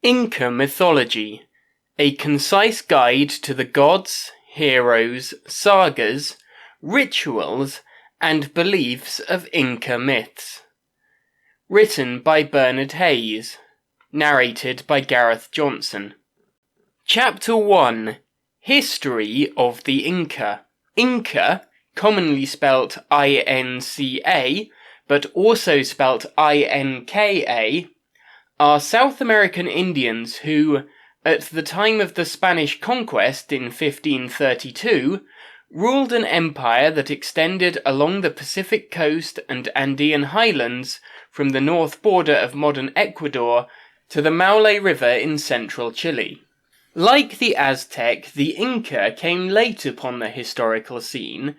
INCA Mythology, a concise guide to the gods, heroes, sagas, rituals, and beliefs of Inca myths. Written by Bernard Hayes. Narrated by Gareth Johnson. Chapter 1. History of the Inca. Inca, commonly spelt I-N-C-A, but also spelt I-N-K-A, are South American Indians who, at the time of the Spanish conquest in 1532, ruled an empire that extended along the Pacific coast and Andean highlands from the north border of modern Ecuador to the Maule River in central Chile. Like the Aztec, the Inca came late upon the historical scene.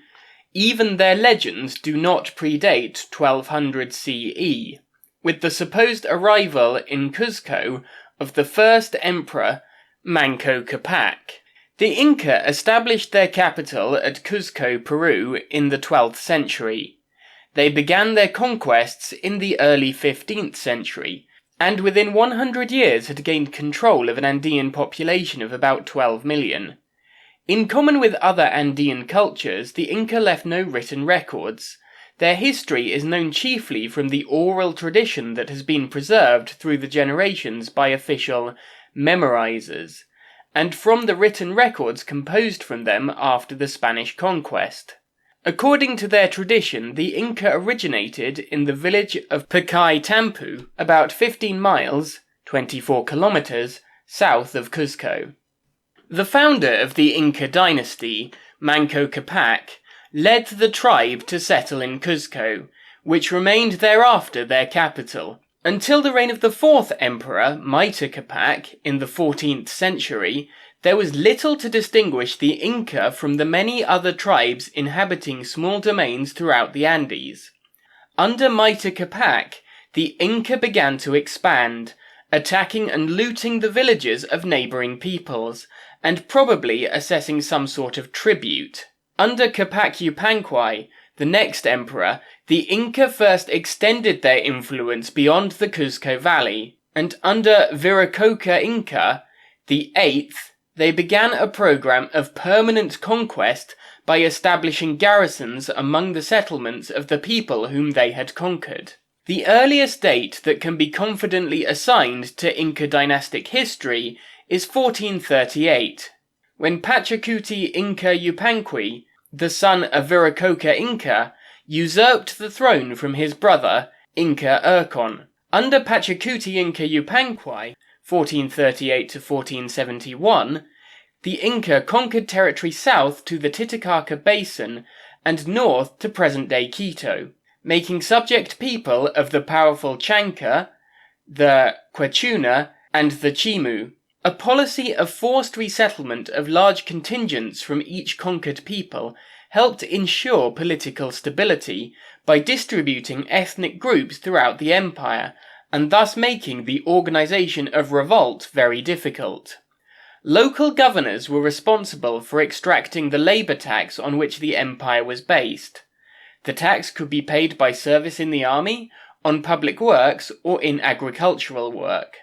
Even their legends do not predate 1200 CE, with the supposed arrival in Cuzco of the first emperor, Manco Capac. The Inca established their capital at Cuzco, Peru, in the 12th century. They began their conquests in the early 15th century, and within 100 years had gained control of an Andean population of about 12 million. In common with other Andean cultures, the Inca left no written records. Their history is known chiefly from the oral tradition that has been preserved through the generations by official memorizers, and from the written records composed from them after the Spanish conquest. According to their tradition, the Inca originated in the village of Pacay-Tampu, about 15 miles, 24 kilometers, south of Cuzco. The founder of the Inca dynasty, Manco Capac, led the tribe to settle in Cuzco, which remained thereafter their capital. Until the reign of the fourth emperor, Myta Capac, in the 14th century, there was little to distinguish the Inca from the many other tribes inhabiting small domains throughout the Andes. Under Myta Capac, the Inca began to expand, attacking and looting the villages of neighboring peoples, and probably assessing some sort of tribute. Under Capac Yupanqui, the next emperor, the Inca first extended their influence beyond the Cuzco Valley, and under Viracocha Inca, the 8th, they began a program of permanent conquest by establishing garrisons among the settlements of the people whom they had conquered. The earliest date that can be confidently assigned to Inca dynastic history is 1438, when Pachacuti Inca Yupanqui, the son of Viracocha Inca, usurped the throne from his brother, Inca Urcon. Under Pachacuti Inca Yupanqui, 1438 to 1471, the Inca conquered territory south to the Titicaca Basin and north to present-day Quito, making subject people of the powerful Chanca, the Quechuna, and the Chimu. A policy of forced resettlement of large contingents from each conquered people helped ensure political stability by distributing ethnic groups throughout the empire, and thus making the organization of revolt very difficult. Local governors were responsible for extracting the labor tax on which the empire was based. The tax could be paid by service in the army, on public works, or in agricultural work.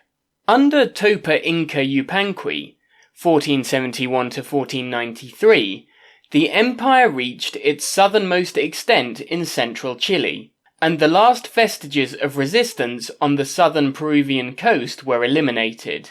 Under Topa Inca Yupanqui, 1471 to 1493, the empire reached its southernmost extent in central Chile, and the last vestiges of resistance on the southern Peruvian coast were eliminated.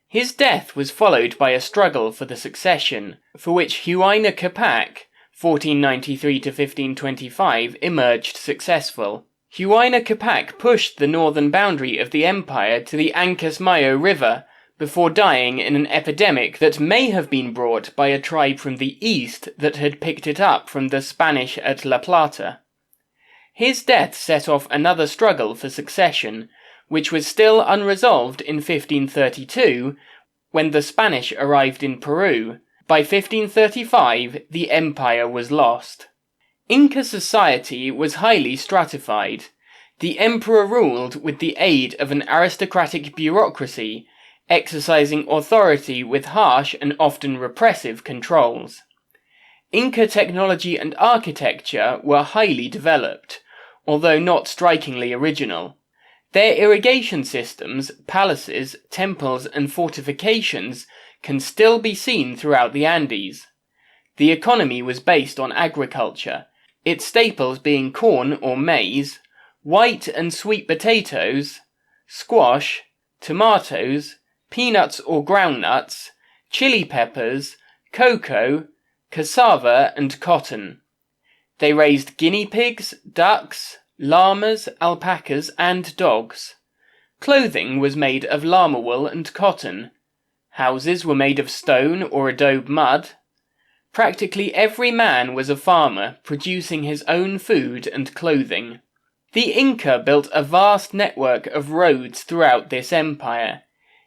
His death was followed by a struggle for the succession, for which Huayna Capac, 1493 to 1525, emerged successful. Huayna Capac pushed the northern boundary of the empire to the Ancasmayo River, before dying in an epidemic that may have been brought by a tribe from the east that had picked it up from the Spanish at La Plata. His death set off another struggle for succession, which was still unresolved in 1532, when the Spanish arrived in Peru. By 1535, the empire was lost. Inca society was highly stratified. The emperor ruled with the aid of an aristocratic bureaucracy, exercising authority with harsh and often repressive controls. Inca technology and architecture were highly developed, although not strikingly original. Their irrigation systems, palaces, temples, and fortifications can still be seen throughout the Andes. The economy was based on agriculture, its staples being corn or maize, white and sweet potatoes, squash, tomatoes, peanuts or groundnuts, chili peppers, cocoa, cassava, and cotton. They raised guinea pigs, ducks, llamas, alpacas, and dogs. Clothing was made of llama wool and cotton. Houses were made of stone or adobe mud. Practically every man was a farmer, producing his own food and clothing. The Inca built a vast network of roads throughout this empire.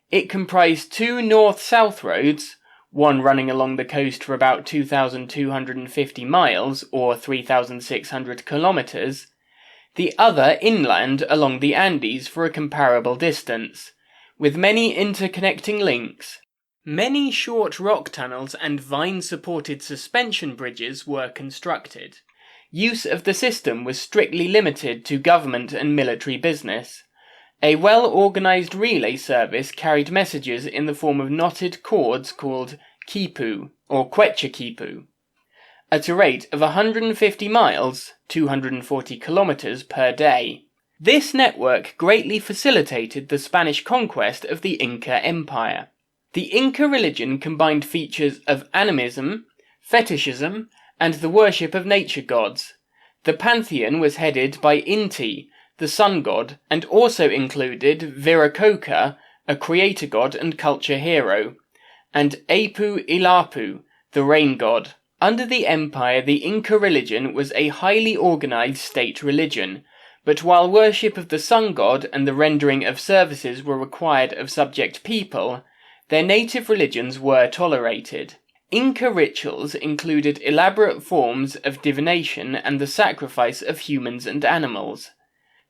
It comprised two north-south roads, one running along the coast for about 2,250 miles, or 3,600 kilometers, the other inland along the Andes for a comparable distance, with many interconnecting links. Many short rock tunnels and vine-supported suspension bridges were constructed. Use of the system was strictly limited to government and military business. A well-organized relay service carried messages in the form of knotted cords called quipu, or quechaquipu, at a rate of 150 miles, 240 kilometers per day. This network greatly facilitated the Spanish conquest of the Inca Empire. The Inca religion combined features of animism, fetishism, and the worship of nature gods. The pantheon was headed by Inti, the sun god, and also included Viracocha, a creator god and culture hero, and Apu Ilapu, the rain god. Under the empire, the Inca religion was a highly organized state religion, but while worship of the sun god and the rendering of services were required of subject people, their native religions were tolerated. Inca rituals included elaborate forms of divination and the sacrifice of humans and animals.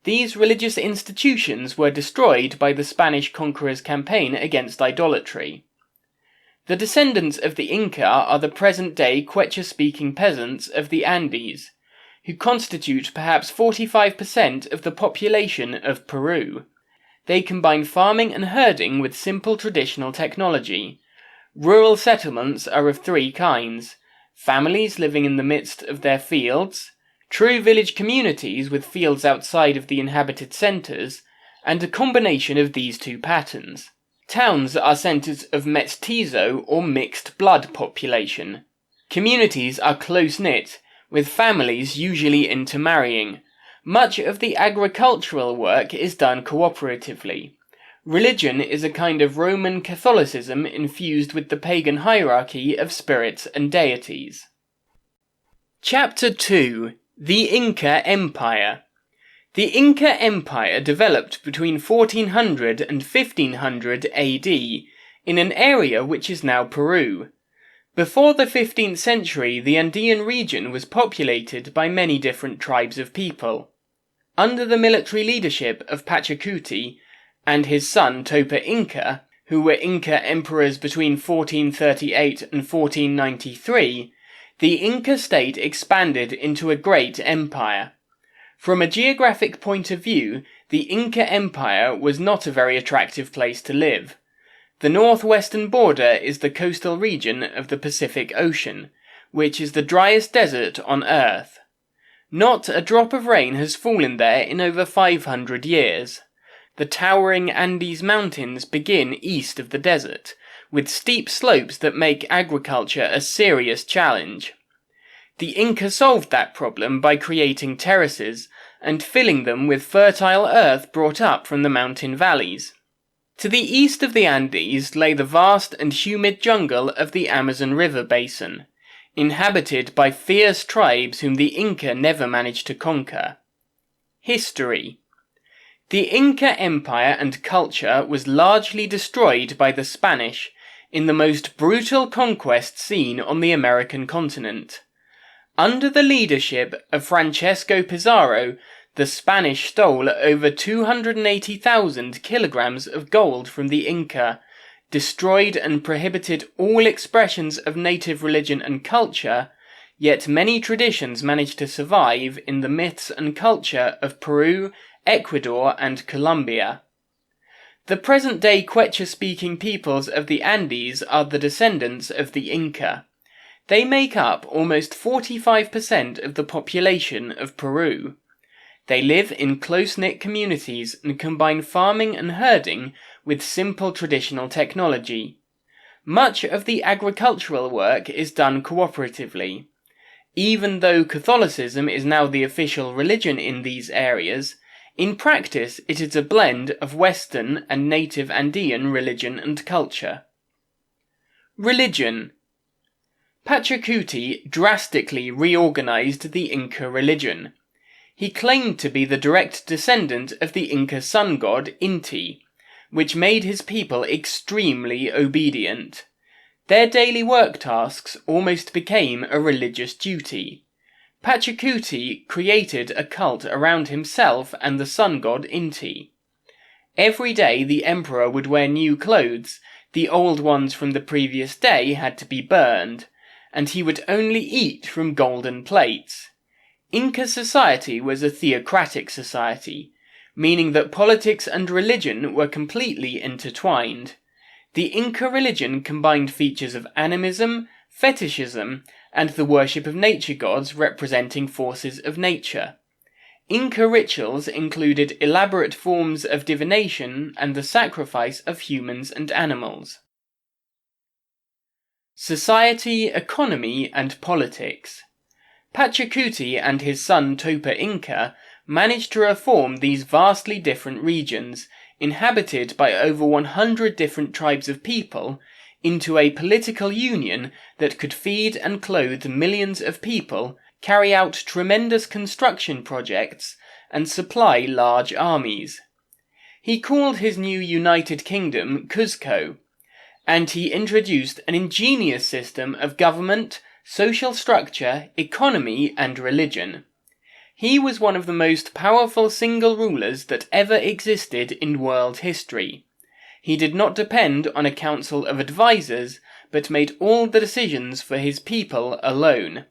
These religious institutions were destroyed by the Spanish conquerors' campaign against idolatry. The descendants of the Inca are the present-day Quechua-speaking peasants of the Andes, who constitute perhaps 45% of the population of Peru. They combine farming and herding with simple traditional technology. Rural settlements are of three kinds: families living in the midst of their fields, true village communities with fields outside of the inhabited centres, and a combination of these two patterns. Towns are centres of mestizo or mixed blood population. Communities are close-knit, with families usually intermarrying. Much of the agricultural work is done cooperatively. Religion is a kind of Roman Catholicism infused with the pagan hierarchy of spirits and deities. Chapter 2. The Inca Empire. The Inca Empire developed between 1400 and 1500 AD in an area which is now Peru. Before the 15th century, the Andean region was populated by many different tribes of people. Under the military leadership of Pachacuti and his son Topa Inca, who were Inca emperors between 1438 and 1493, the Inca state expanded into a great empire. From a geographic point of view, the Inca Empire was not a very attractive place to live. The northwestern border is the coastal region of the Pacific Ocean, which is the driest desert on Earth. Not a drop of rain has fallen there in over 500 years. The towering Andes Mountains begin east of the desert, with steep slopes that make agriculture a serious challenge. The Inca solved that problem by creating terraces and filling them with fertile earth brought up from the mountain valleys. To the east of the Andes lay the vast and humid jungle of the Amazon River basin, inhabited by fierce tribes whom the Inca never managed to conquer. History. The Inca Empire and culture was largely destroyed by the Spanish in the most brutal conquest seen on the American continent. Under the leadership of Francesco Pizarro, the Spanish stole over 280,000 kilograms of gold from the Inca, destroyed and prohibited all expressions of native religion and culture, yet many traditions managed to survive in the myths and culture of Peru Ecuador, and Colombia. The present-day Quechua-speaking peoples of the Andes are the descendants of the Inca. They make up almost 45% of the population of Peru. They live in close-knit communities and combine farming and herding with simple traditional technology. Much of the agricultural work is done cooperatively. Even though Catholicism is now the official religion in these areas, in practice it is a blend of Western and native Andean religion and culture. Religion. Pachacuti drastically reorganized the Inca religion. He claimed to be the direct descendant of the Inca sun god Inti, which made his people extremely obedient. Their daily work tasks almost became a religious duty. Pachacuti created a cult around himself and the sun god Inti. Every day the emperor would wear new clothes, the old ones from the previous day had to be burned, and he would only eat from golden plates. Inca society was a theocratic society, meaning that politics and religion were completely intertwined. The Inca religion combined features of animism, fetishism, and the worship of nature gods representing forces of nature. Inca rituals included elaborate forms of divination and the sacrifice of humans and animals. Society, economy, and politics. Pachacuti and his son Topa Inca managed to reform these vastly different regions, inhabited by over 100 different tribes of people, into a political union that could feed and clothe millions of people, carry out tremendous construction projects, and supply large armies. He called his new United Kingdom Cuzco, and he introduced an ingenious system of government, social structure, economy, and religion. He was one of the most powerful single rulers that ever existed in world history. He did not depend on a council of advisors, but made all the decisions for his people alone.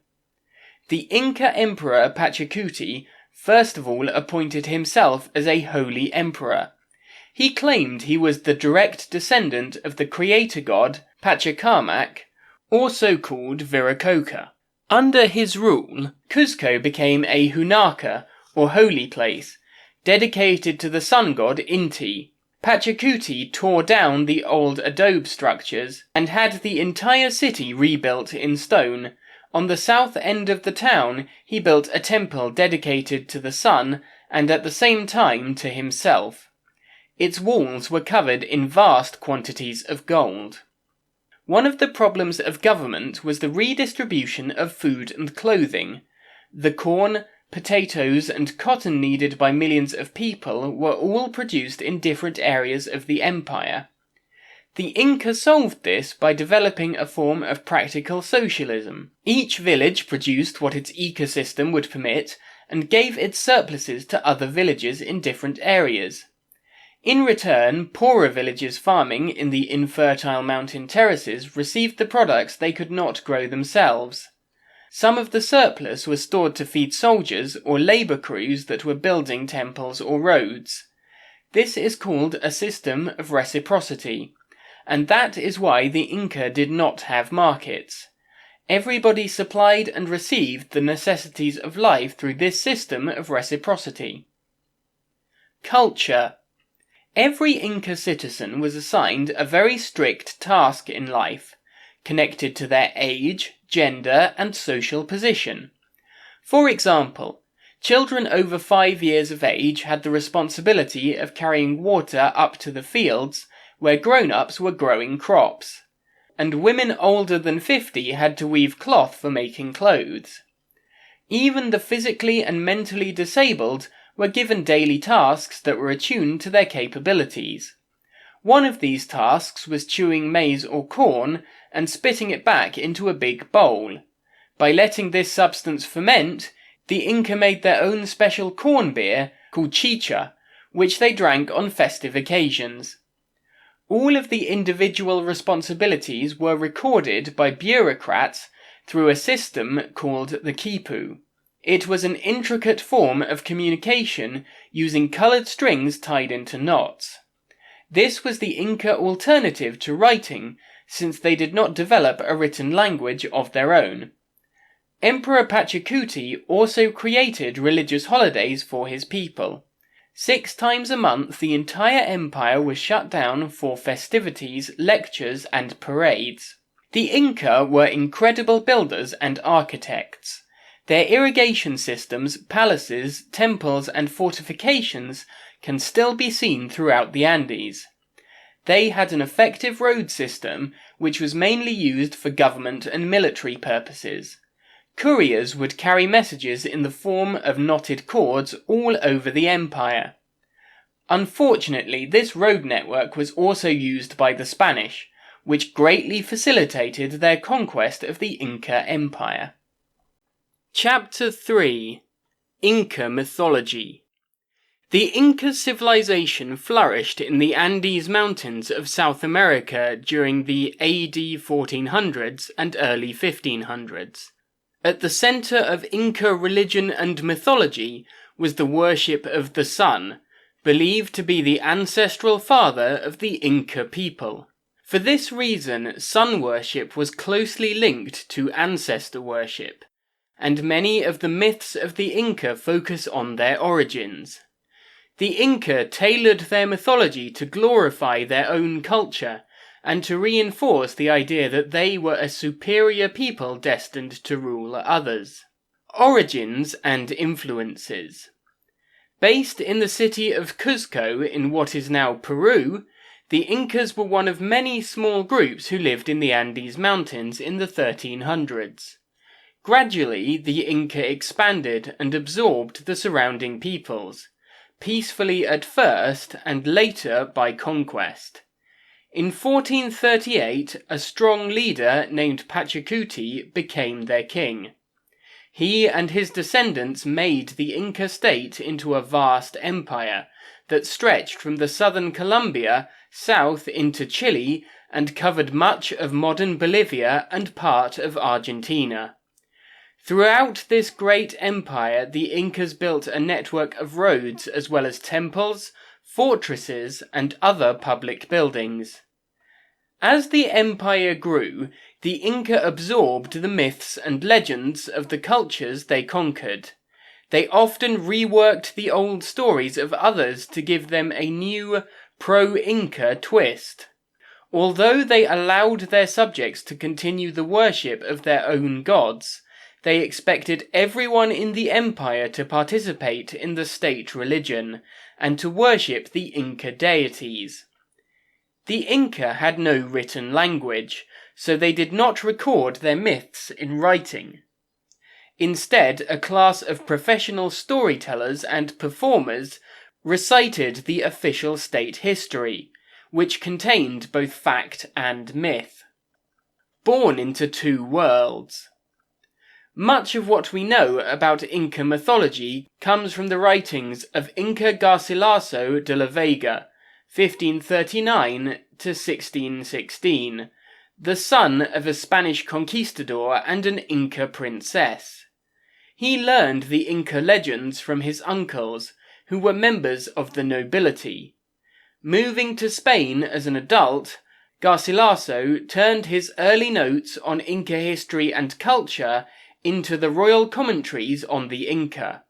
The Inca Emperor Pachacuti first of all appointed himself as a holy emperor. He claimed he was the direct descendant of the creator god Pachacamac, also called Viracocha. Under his rule, Cuzco became a hunaka, or holy place, dedicated to the sun god Inti. Pachacuti tore down the old adobe structures and had the entire city rebuilt in stone. On the south end of the town, he built a temple dedicated to the sun and at the same time to himself. Its walls were covered in vast quantities of gold. One of the problems of government was the redistribution of food and clothing. The corn, potatoes, and cotton needed by millions of people were all produced in different areas of the empire. The Inca solved this by developing a form of practical socialism. Each village produced what its ecosystem would permit and gave its surpluses to other villages in different areas. In return, poorer villages farming in the infertile mountain terraces received the products they could not grow themselves. Some of the surplus was stored to feed soldiers or labor crews that were building temples or roads. This is called a system of reciprocity, and that is why the Inca did not have markets. Everybody supplied and received the necessities of life through this system of reciprocity. Culture. Every Inca citizen was assigned a very strict task in life, connected to their age, gender, and social position. For example, children over 5 years of age had the responsibility of carrying water up to the fields where grown-ups were growing crops, and women older than 50 had to weave cloth for making clothes. Even the physically and mentally disabled were given daily tasks that were attuned to their capabilities. One of these tasks was chewing maize or corn and spitting it back into a big bowl. By letting this substance ferment, the Inca made their own special corn beer called chicha, which they drank on festive occasions. All of the individual responsibilities were recorded by bureaucrats through a system called the quipu. It was an intricate form of communication using colored strings tied into knots. This was the Inca alternative to writing, since they did not develop a written language of their own. Emperor Pachacuti also created religious holidays for his people. 6 times a month the entire empire was shut down for festivities, lectures, and parades. The Inca were incredible builders and architects. Their irrigation systems, palaces, temples, and fortifications can still be seen throughout the Andes. They had an effective road system, which was mainly used for government and military purposes. Couriers would carry messages in the form of knotted cords all over the empire. Unfortunately, this road network was also used by the Spanish, which greatly facilitated their conquest of the Inca Empire. Chapter 3: Inca Mythology. The Inca civilization flourished in the Andes Mountains of South America during the AD 1400s and early 1500s. At the center of Inca religion and mythology was the worship of the sun, believed to be the ancestral father of the Inca people. For this reason, sun worship was closely linked to ancestor worship, and many of the myths of the Inca focus on their origins. The Inca tailored their mythology to glorify their own culture, and to reinforce the idea that they were a superior people destined to rule others. Origins and influences. Based in the city of Cuzco in what is now Peru, the Incas were one of many small groups who lived in the Andes Mountains in the 1300s. Gradually, the Inca expanded and absorbed the surrounding peoples, peacefully at first and later by conquest. In 1438, a strong leader named Pachacuti became their king. He and his descendants made the Inca state into a vast empire that stretched from the southern Colombia south into Chile and covered much of modern Bolivia and part of Argentina. Throughout this great empire, the Incas built a network of roads as well as temples, fortresses, and other public buildings. As the empire grew, the Inca absorbed the myths and legends of the cultures they conquered. They often reworked the old stories of others to give them a new, pro-Inca twist. Although they allowed their subjects to continue the worship of their own gods, they expected everyone in the empire to participate in the state religion, and to worship the Inca deities. The Inca had no written language, so they did not record their myths in writing. Instead, a class of professional storytellers and performers recited the official state history, which contained both fact and myth. Born into two worlds. Much of what we know about Inca mythology comes from the writings of Inca Garcilaso de la Vega, 1539 to 1616, the son of a Spanish conquistador and an Inca princess. He learned the Inca legends from his uncles, who were members of the nobility. Moving to Spain as an adult, Garcilaso turned his early notes on Inca history and culture into the royal commentaries on the Inca.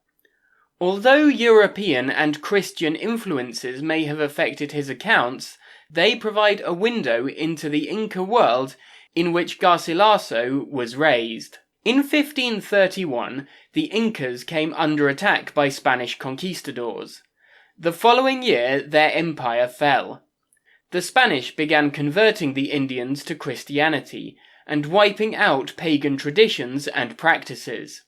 Although European and Christian influences may have affected his accounts, they provide a window into the Inca world in which Garcilaso was raised. In 1531, the Incas came under attack by Spanish conquistadors. The following year, their empire fell. The Spanish began converting the Indians to Christianity and wiping out pagan traditions and practices.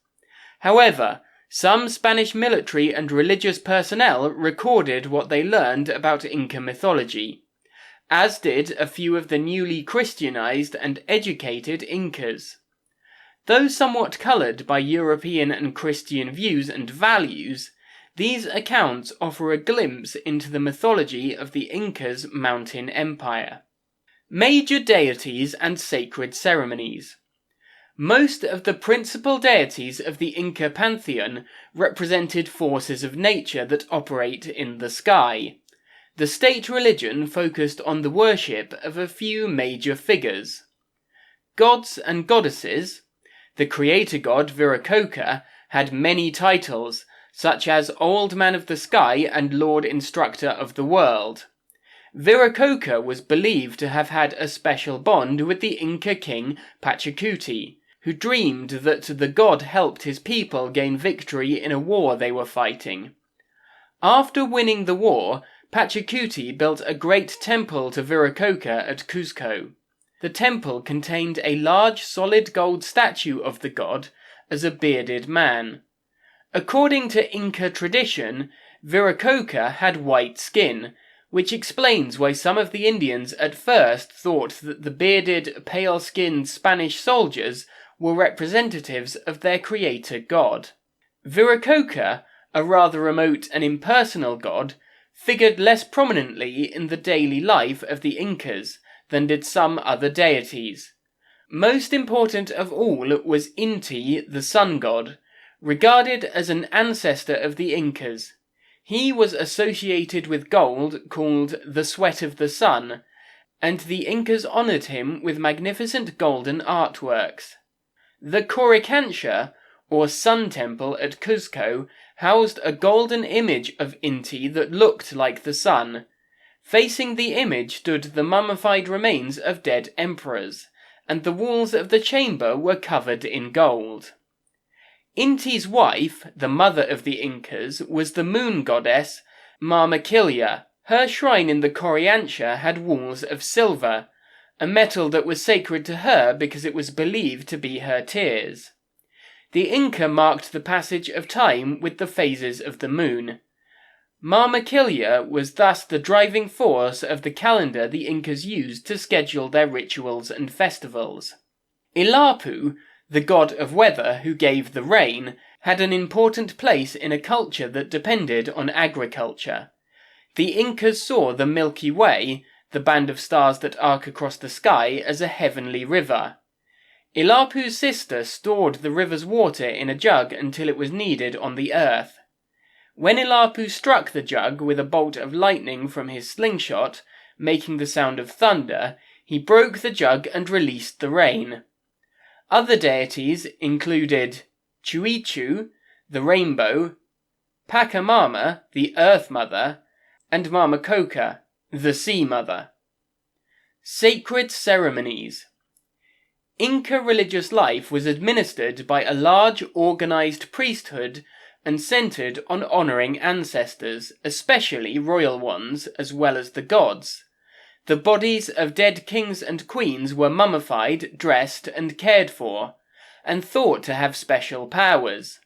However, some Spanish military and religious personnel recorded what they learned about Inca mythology, as did a few of the newly Christianized and educated Incas. Though somewhat colored by European and Christian views and values, these accounts offer a glimpse into the mythology of the Incas' mountain empire. Major deities and sacred ceremonies. Most of the principal deities of the Inca pantheon represented forces of nature that operate in the sky. The state religion focused on the worship of a few major figures. Gods and goddesses. The creator god Viracocha had many titles, such as Old Man of the Sky and Lord Instructor of the World. Viracocha was believed to have had a special bond with the Inca king Pachacuti, who dreamed that the god helped his people gain victory in a war they were fighting. After winning the war, Pachacuti built a great temple to Viracocha at Cuzco. The temple contained a large solid gold statue of the god as a bearded man. According to Inca tradition, Viracocha had white skin, which explains why some of the Indians at first thought that the bearded, pale-skinned Spanish soldiers were representatives of their creator god. Viracocha, a rather remote and impersonal god, figured less prominently in the daily life of the Incas than did some other deities. Most important of all was Inti, the sun god, regarded as an ancestor of the Incas. He was associated with gold called the sweat of the sun, and the Incas honored him with magnificent golden artworks. The Coricancha, or sun temple at Cuzco, housed a golden image of Inti that looked like the sun. Facing the image stood the mummified remains of dead emperors, and the walls of the chamber were covered in gold. Inti's wife, the mother of the Incas, was the moon goddess Marmaquilla. Her shrine in the Coricancha had walls of silver, a metal that was sacred to her because it was believed to be her tears. The Inca marked the passage of time with the phases of the moon. Marmaquilla was thus the driving force of the calendar the Incas used to schedule their rituals and festivals. Ilapu, the god of weather who gave the rain, had an important place in a culture that depended on agriculture. The Incas saw the Milky Way, the band of stars that arc across the sky, as a heavenly river. Ilapu's sister stored the river's water in a jug until it was needed on the earth. When Ilapu struck the jug with a bolt of lightning from his slingshot, making the sound of thunder, he broke the jug and released the rain. Other deities included Chuichu, the rainbow, Pachamama, the earth mother, and Marmacocha, the sea mother. Sacred ceremonies. Inca religious life was administered by a large organized priesthood and centered on honoring ancestors, especially royal ones, as well as the gods. The bodies of dead kings and queens were mummified, dressed, and cared for, and thought to have special powers.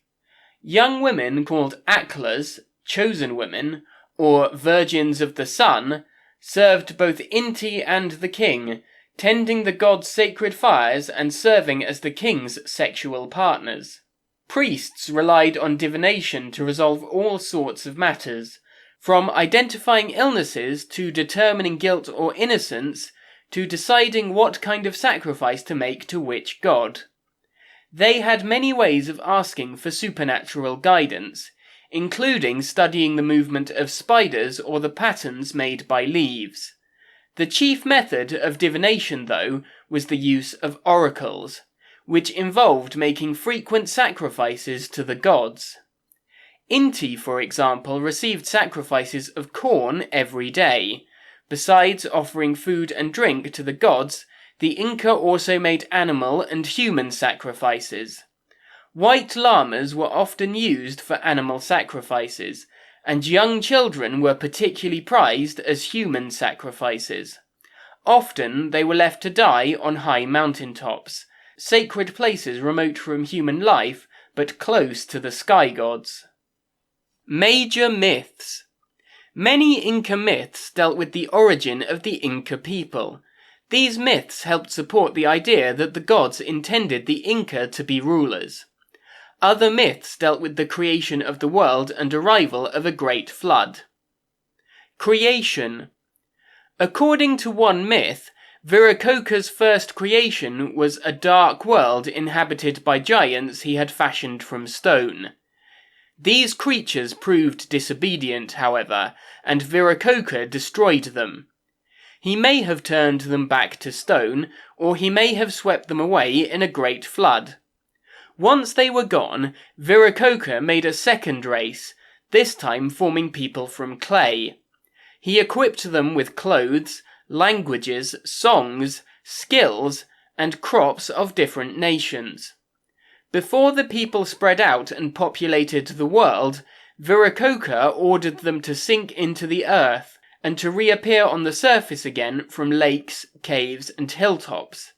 Young women called Aklas, chosen women, or virgins of the sun, served both Inti and the king, tending the god's sacred fires and serving as the king's sexual partners. Priests relied on divination to resolve all sorts of matters, from identifying illnesses to determining guilt or innocence, to deciding what kind of sacrifice to make to which god. They had many ways of asking for supernatural guidance, including studying the movement of spiders or the patterns made by leaves. The chief method of divination, though, was the use of oracles, which involved making frequent sacrifices to the gods. Inti, for example, received sacrifices of corn every day. Besides offering food and drink to the gods, the Inca also made animal and human sacrifices. White llamas were often used for animal sacrifices, and young children were particularly prized as human sacrifices. Often they were left to die on high mountaintops, sacred places remote from human life but close to the sky gods. Major myths. Many Inca myths dealt with the origin of the Inca people. These myths helped support the idea that the gods intended the Inca to be rulers. Other myths dealt with the creation of the world and arrival of a great flood. Creation. According to one myth, Viracocha's first creation was a dark world inhabited by giants he had fashioned from stone. These creatures proved disobedient, however, and Viracocha destroyed them. He may have turned them back to stone, or he may have swept them away in a great flood. Once they were gone, Viracocha made a second race, this time forming people from clay. He equipped them with clothes, languages, songs, skills, and crops of different nations. Before the people spread out and populated the world, Viracocha ordered them to sink into the earth and to reappear on the surface again from lakes, caves, and hilltops.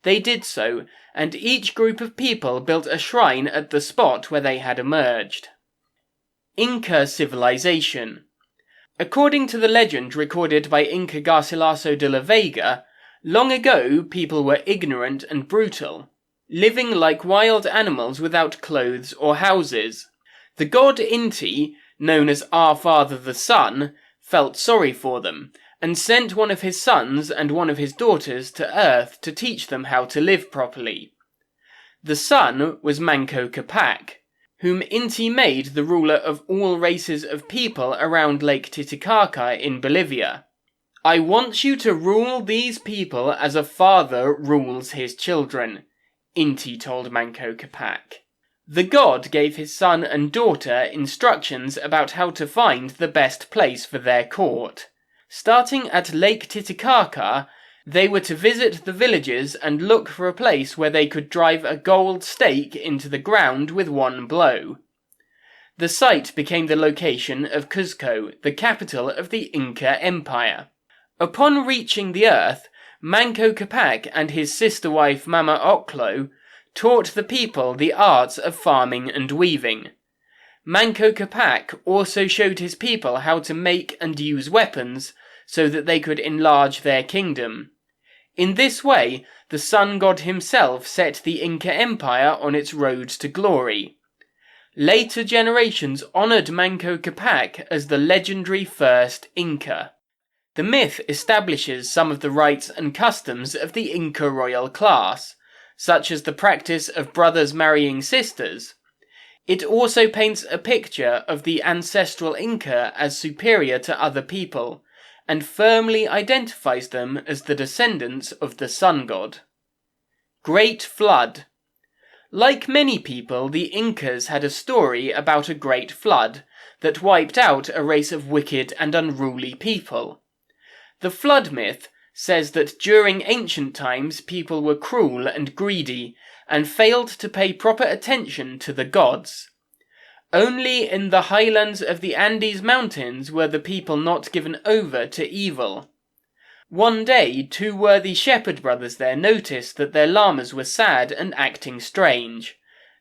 They did so, and each group of people built a shrine at the spot where they had emerged. Inca civilization. According to the legend recorded by Inca Garcilaso de la Vega, long ago people were ignorant and brutal, living like wild animals without clothes or houses. The god Inti, known as Our Father the Sun, felt sorry for them, and sent one of his sons and one of his daughters to Earth to teach them how to live properly. The son was Manco Capac, whom Inti made the ruler of all races of people around Lake Titicaca in Bolivia. "I want you to rule these people as a father rules his children," Inti told Manco Capac. The god gave his son and daughter instructions about how to find the best place for their court. Starting at Lake Titicaca, they were to visit the villages and look for a place where they could drive a gold stake into the ground with one blow. The site became the location of Cuzco, the capital of the Inca Empire. Upon reaching the earth, Manco Capac and his sister wife Mama Oclo taught the people the arts of farming and weaving. Manco Capac also showed his people how to make and use weapons so that they could enlarge their kingdom. In this way, the sun god himself set the Inca Empire on its road to glory. Later generations honoured Manco Capac as the legendary first Inca. The myth establishes some of the rights and customs of the Inca royal class, such as the practice of brothers marrying sisters. It also paints a picture of the ancestral Inca as superior to other people, and firmly identifies them as the descendants of the sun god. Great Flood. Like many people, the Incas had a story about a great flood that wiped out a race of wicked and unruly people. The flood myth says that during ancient times people were cruel and greedy, and failed to pay proper attention to the gods. Only in the highlands of the Andes Mountains were the people not given over to evil. One day, two worthy shepherd brothers there noticed that their llamas were sad and acting strange.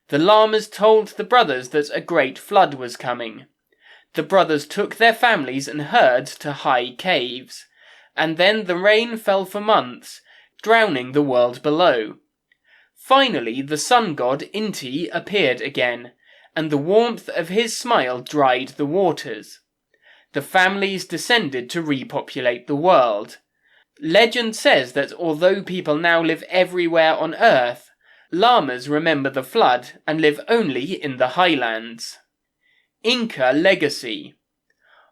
The llamas told the brothers that a great flood was coming. The brothers took their families and herds to high caves, and then the rain fell for months, drowning the world below. Finally, the sun god Inti appeared again, and the warmth of his smile dried the waters. The families descended to repopulate the world. Legend says that although people now live everywhere on Earth, llamas remember the flood and live only in the highlands. Inca legacy.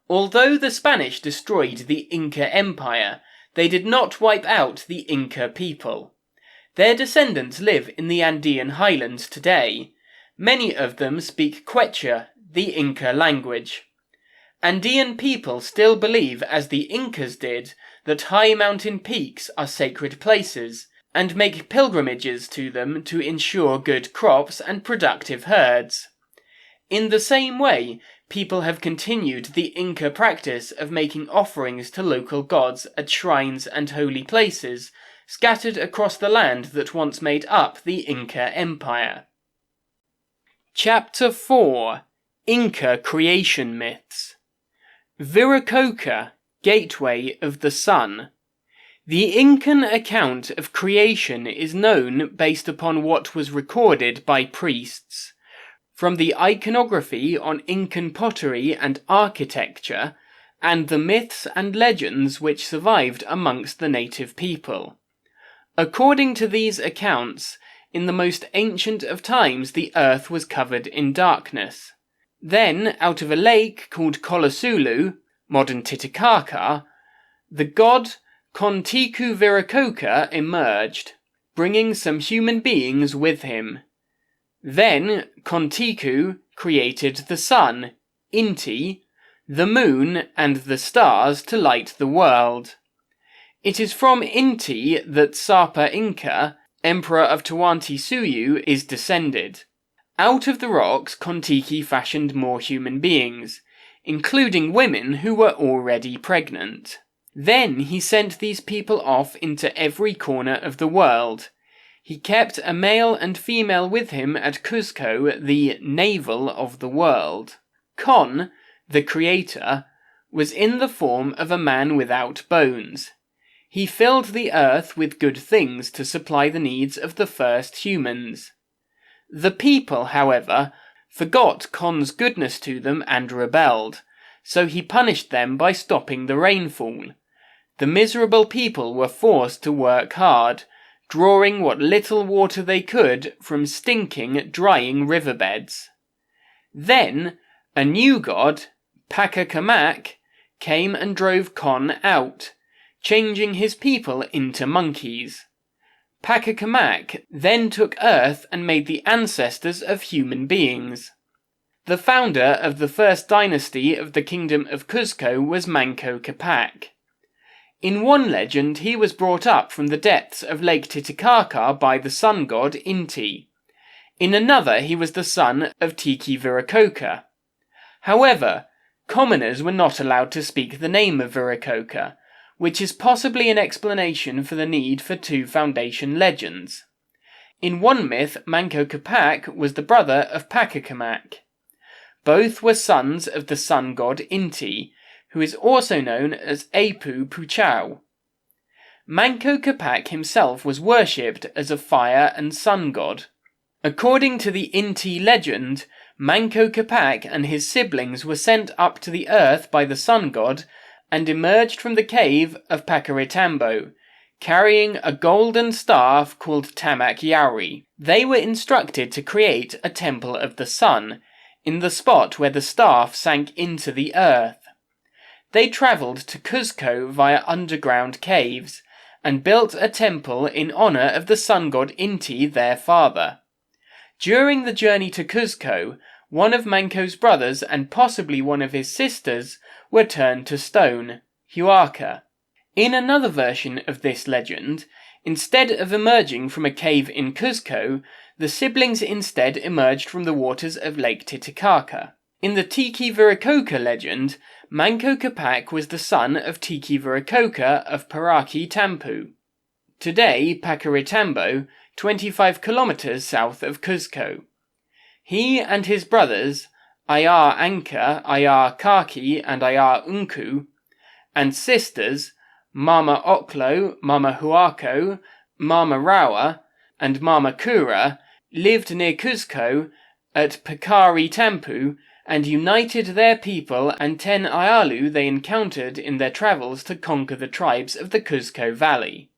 Although the Spanish destroyed the Inca Empire, they did not wipe out the Inca people. Their descendants live in the Andean highlands today. Many of them speak Quechua, the Inca language. Andean people still believe, as the Incas did, that high mountain peaks are sacred places, and make pilgrimages to them to ensure good crops and productive herds. In the same way, people have continued the Inca practice of making offerings to local gods at shrines and holy places scattered across the land that once made up the Inca Empire. Chapter 4. Inca Creation Myths. Viracocha, Gateway of the Sun. The Incan account of creation is known based upon what was recorded by priests. From the iconography on Incan pottery and architecture, and the myths and legends which survived amongst the native people. According to these accounts, in the most ancient of times the earth was covered in darkness. Then, out of a lake called Kolosulu, modern Titicaca, the god Kontiku Viracocha emerged, bringing some human beings with him. Then Kontiku created the sun, Inti, the moon, and the stars to light the world. It is from Inti that Sapa Inca, emperor of Tawantinsuyu, is descended. Out of the rocks, Kontiki fashioned more human beings, including women who were already pregnant. Then he sent these people off into every corner of the world. He kept a male and female with him at Cuzco, the navel of the world. Kon, the creator, was in the form of a man without bones. He filled the earth with good things to supply the needs of the first humans. The people, however, forgot Kon's goodness to them and rebelled, so he punished them by stopping the rainfall. The miserable people were forced to work hard, drawing what little water they could from stinking, drying riverbeds. Then a new god, Pakakamak, came and drove Kon out, changing his people into monkeys. Pakakamak then took earth and made the ancestors of human beings. The founder of the first dynasty of the kingdom of Cuzco was Manco Capac. In one legend, he was brought up from the depths of Lake Titicaca by the sun god Inti. In another, he was the son of Tiki Viracocha. However, commoners were not allowed to speak the name of Viracocha, which is possibly an explanation for the need for two foundation legends. In one myth, Manco Capac was the brother of Pakakamak. Both were sons of the sun god Inti, who is also known as Apu Puchau. Manco Capac himself was worshipped as a fire and sun god. According to the Inti legend, Manco Capac and his siblings were sent up to the earth by the sun god and emerged from the cave of Pakaritambo, carrying a golden staff called Tamak Yauri. They were instructed to create a temple of the sun, in the spot where the staff sank into the earth. They travelled to Cuzco via underground caves, and built a temple in honour of the sun god Inti, their father. During the journey to Cuzco, one of Manco's brothers and possibly one of his sisters were turned to stone, Huaca. In another version of this legend, instead of emerging from a cave in Cuzco, the siblings instead emerged from the waters of Lake Titicaca. In the Tiki Viracocha legend, Manco Capac was the son of Tiki Viracocha of Paraki Tampu. Today, Pakaritambo, 25 kilometers south of Cuzco. He and his brothers, Ayar Anka, Ayar Kaki, and Ayar Unku, and sisters, Mama Oklo, Mama Huaco, Mama Rawa, and Mama Kura, lived near Cuzco at Pakari Tampu and united their people and 10 Ayalu they encountered in their travels to conquer the tribes of the Cuzco Valley.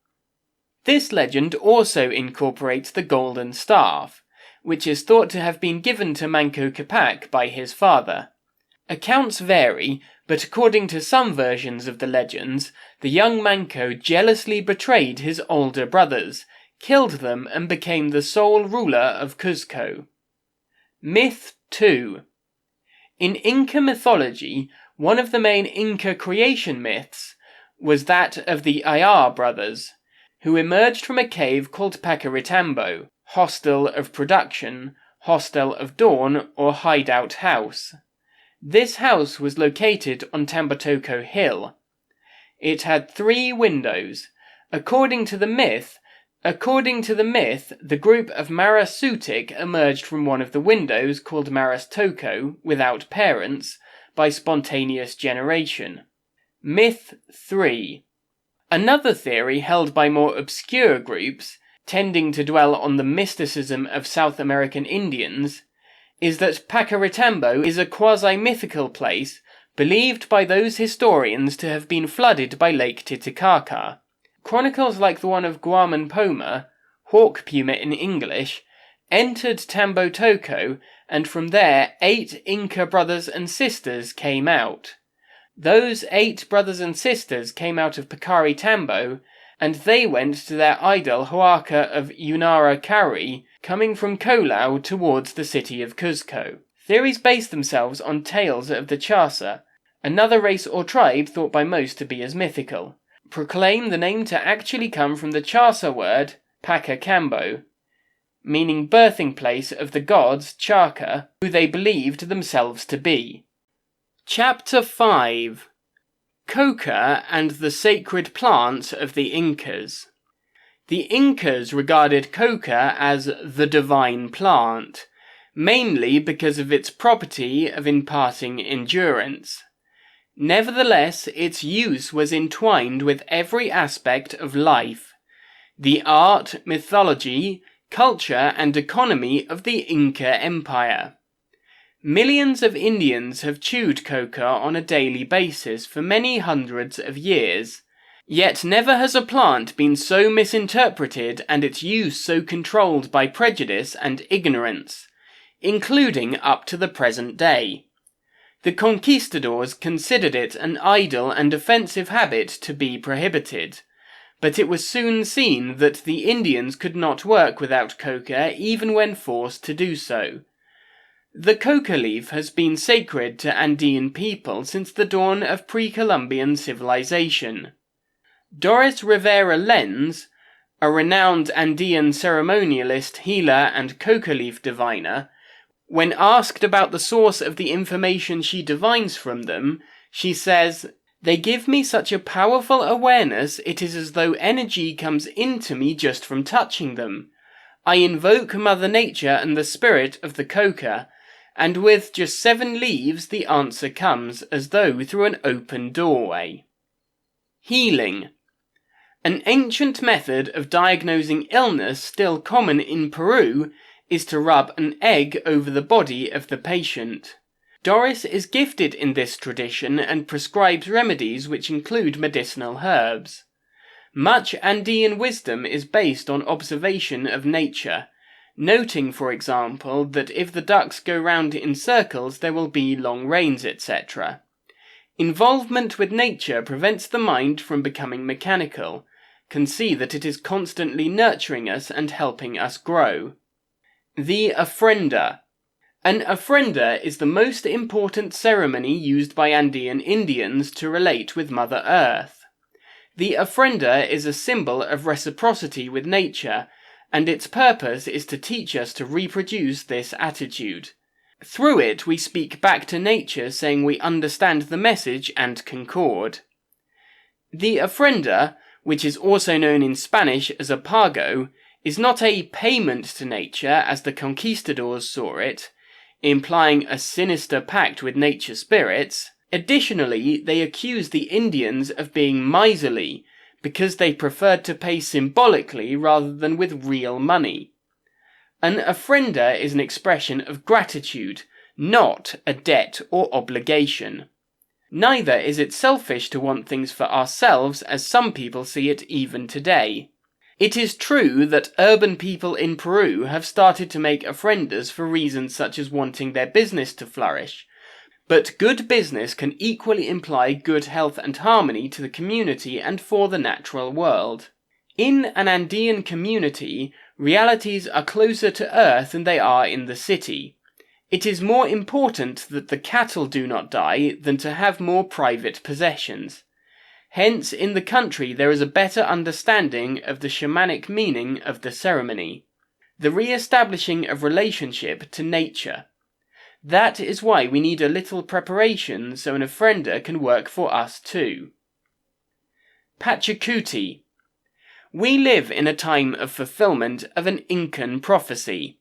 This legend also incorporates the golden staff, which is thought to have been given to Manco Capac by his father. Accounts vary, but according to some versions of the legends, the young Manco jealously betrayed his older brothers, killed them, and became the sole ruler of Cuzco. Myth 2. In Inca mythology, one of the main Inca creation myths was that of the Ayar brothers, who emerged from a cave called Pakaritambo, hostel of production, hostel of dawn, or hideout house. This house was located on Tambatoco Hill. It had 3 windows. According to the myth, the group of Maras Sutik emerged from one of the windows, called Maras Toko, without parents, by spontaneous generation. Myth 3. Another theory held by more obscure groups, tending to dwell on the mysticism of South American Indians, is that Pakaritambo is a quasi-mythical place believed by those historians to have been flooded by Lake Titicaca. Chronicles like the one of Guaman Poma, Hawk Puma in English, entered Tambo Toco, and from there 8 Inca brothers and sisters came out. Those 8 brothers and sisters came out of Pacari Tambo, and they went to their idol Huaca of Unara Cari, coming from Colao towards the city of Cuzco. Theories base themselves on tales of the Chasa, another race or tribe thought by most to be as mythical. Proclaim the name to actually come from the Chasa word Pacacambo, meaning birthing place of the gods Chaka, who they believed themselves to be. Chapter 5. Coca and the sacred plants of the Incas. The Incas regarded coca as the divine plant, mainly because of its property of imparting endurance. Nevertheless, its use was entwined with every aspect of life, the art, mythology, culture, and economy of the Inca Empire. Millions of Indians have chewed coca on a daily basis for many hundreds of years, yet never has a plant been so misinterpreted and its use so controlled by prejudice and ignorance, including up to the present day. The conquistadors considered it an idle and offensive habit to be prohibited, but it was soon seen that the Indians could not work without coca even when forced to do so. The coca leaf has been sacred to Andean people since the dawn of pre-Columbian civilization. Doris Rivera Lenz, a renowned Andean ceremonialist, healer, and coca leaf diviner, when asked about the source of the information she divines from them, she says, "They give me such a powerful awareness it is as though energy comes into me just from touching them. I invoke Mother Nature and the spirit of the coca, and with just 7 leaves the answer comes as though through an open doorway." Healing. An ancient method of diagnosing illness still common in Peru is to rub an egg over the body of the patient. Doris is gifted in this tradition and prescribes remedies which include medicinal herbs. Much Andean wisdom is based on observation of nature, noting, for example, that if the ducks go round in circles there will be long rains, etc. Involvement with nature prevents the mind from becoming mechanical, can see that it is constantly nurturing us and helping us grow. The ofrenda. An ofrenda is the most important ceremony used by Andean Indians to relate with Mother Earth. The ofrenda is a symbol of reciprocity with nature, and its purpose is to teach us to reproduce this attitude. Through it we speak back to nature, saying we understand the message and concord. The ofrenda, which is also known in Spanish as a pago, is not a payment to nature as the conquistadors saw it, implying a sinister pact with nature spirits. Additionally, they accuse the Indians of being miserly, because they preferred to pay symbolically rather than with real money. An ofrenda is an expression of gratitude, not a debt or obligation. Neither is it selfish to want things for ourselves, as some people see it even today. It is true that urban people in Peru have started to make ofrendas for reasons such as wanting their business to flourish, but good business can equally imply good health and harmony to the community and for the natural world. In an Andean community, realities are closer to earth than they are in the city. It is more important that the cattle do not die than to have more private possessions. Hence, in the country there is a better understanding of the shamanic meaning of the ceremony, the re-establishing of relationship to nature. That is why we need a little preparation so an ofrenda can work for us too. Pachacuti. We live in a time of fulfillment of an Incan prophecy.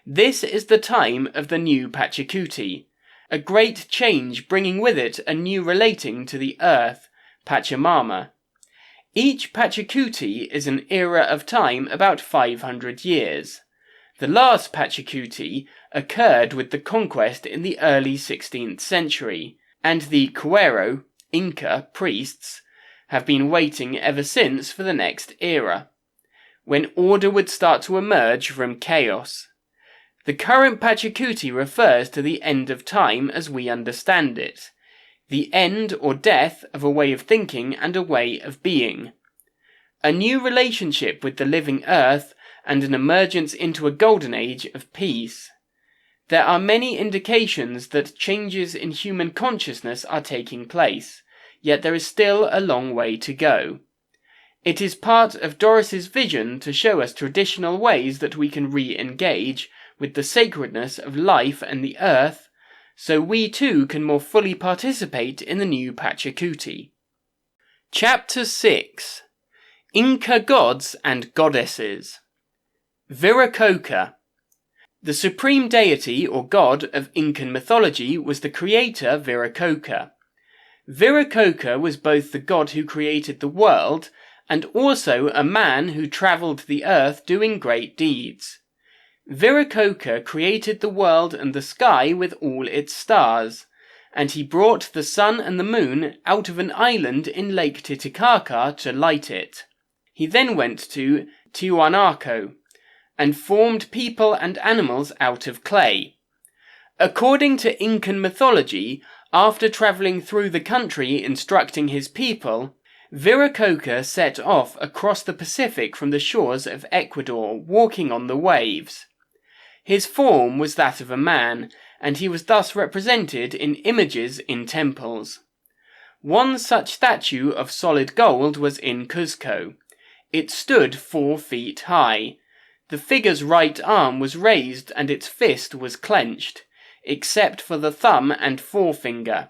This is the time of the new Pachacuti, a great change bringing with it a new relating to the earth, Pachamama. Each Pachacuti is an era of time about 500 years. The last Pachacuti occurred with the conquest in the early 16th century, and the Cuero, Inca, priests have been waiting ever since for the next era, when order would start to emerge from chaos. The current Pachacuti refers to the end of time as we understand it, the end or death of a way of thinking and a way of being, a new relationship with the living earth, and an emergence into a golden age of peace. There are many indications that changes in human consciousness are taking place, yet there is still a long way to go. It is part of Doris's vision to show us traditional ways that we can re-engage with the sacredness of life and the earth, so we too can more fully participate in the new Pachacuti. Chapter 6. Inca Gods and Goddesses. Viracocha. The supreme deity or god of Incan mythology was the creator Viracocha. Viracocha was both the god who created the world and also a man who travelled the earth doing great deeds. Viracocha created the world and the sky with all its stars, and he brought the sun and the moon out of an island in Lake Titicaca to light it. He then went to Tiwanaku and formed people and animals out of clay. According to Incan mythology, after travelling through the country instructing his people, Viracocha set off across the Pacific from the shores of Ecuador, walking on the waves. His form was that of a man, and he was thus represented in images in temples. One such statue of solid gold was in Cuzco. It stood 4 feet high. The figure's right arm was raised and its fist was clenched, except for the thumb and forefinger.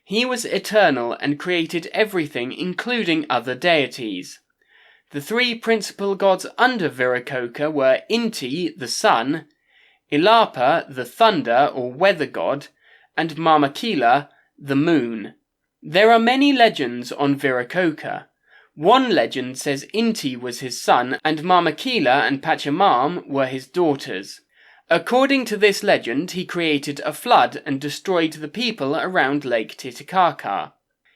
He was eternal and created everything, including other deities. The 3 principal gods under Viracocha were Inti, the sun, Ilapa, the thunder or weather god, and Mamakila, the moon. There are many legends on Viracocha. One legend says Inti was his son and Mamakila and Pachamam were his daughters. According to this legend, he created a flood and destroyed the people around Lake Titicaca.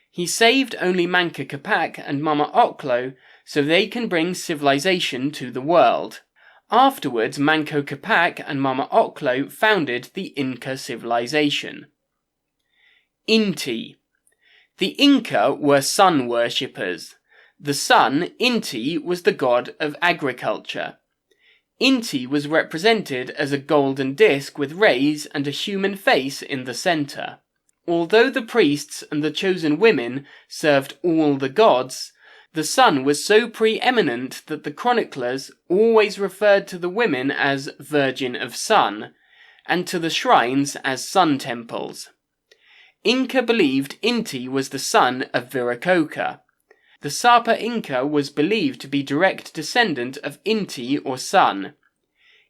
He saved only Manco Capac and Mama Oclo so they can bring civilization to the world. Afterwards, Manco Capac and Mama Oclo founded the Inca civilization. Inti. The Inca were sun worshippers. The sun, Inti, was the god of agriculture. Inti was represented as a golden disc with rays and a human face in the centre. Although the priests and the chosen women served all the gods, the sun was so preeminent that the chroniclers always referred to the women as Virgin of Sun, and to the shrines as sun temples. Inca believed Inti was the son of Viracocha. The Sapa Inca was believed to be direct descendant of Inti or Sun.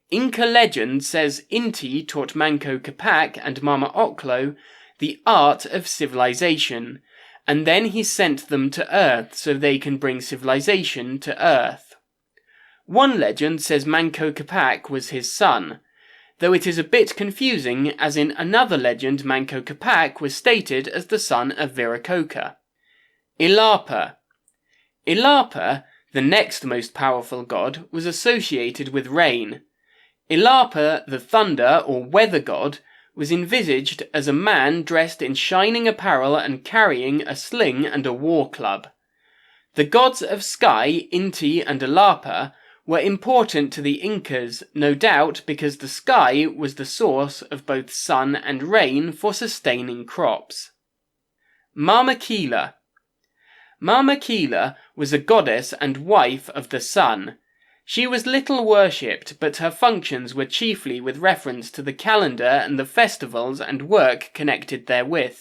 Inca legend says Inti taught Manco Capac and Mama Oclo the art of civilization, and then he sent them to Earth so they can bring civilization to Earth. One legend says Manco Capac was his son, though it is a bit confusing as in another legend Manco Capac was stated as the son of Viracocha. Ilapa. Ilapa, the next most powerful god, was associated with rain. Ilapa, the thunder or weather god, was envisaged as a man dressed in shining apparel and carrying a sling and a war club. The gods of sky, Inti and Ilapa, were important to the Incas, no doubt because the sky was the source of both sun and rain for sustaining crops. Mamakila. Mamakila was a goddess and wife of the sun. She was little worshipped, but her functions were chiefly with reference to the calendar and the festivals and work connected therewith.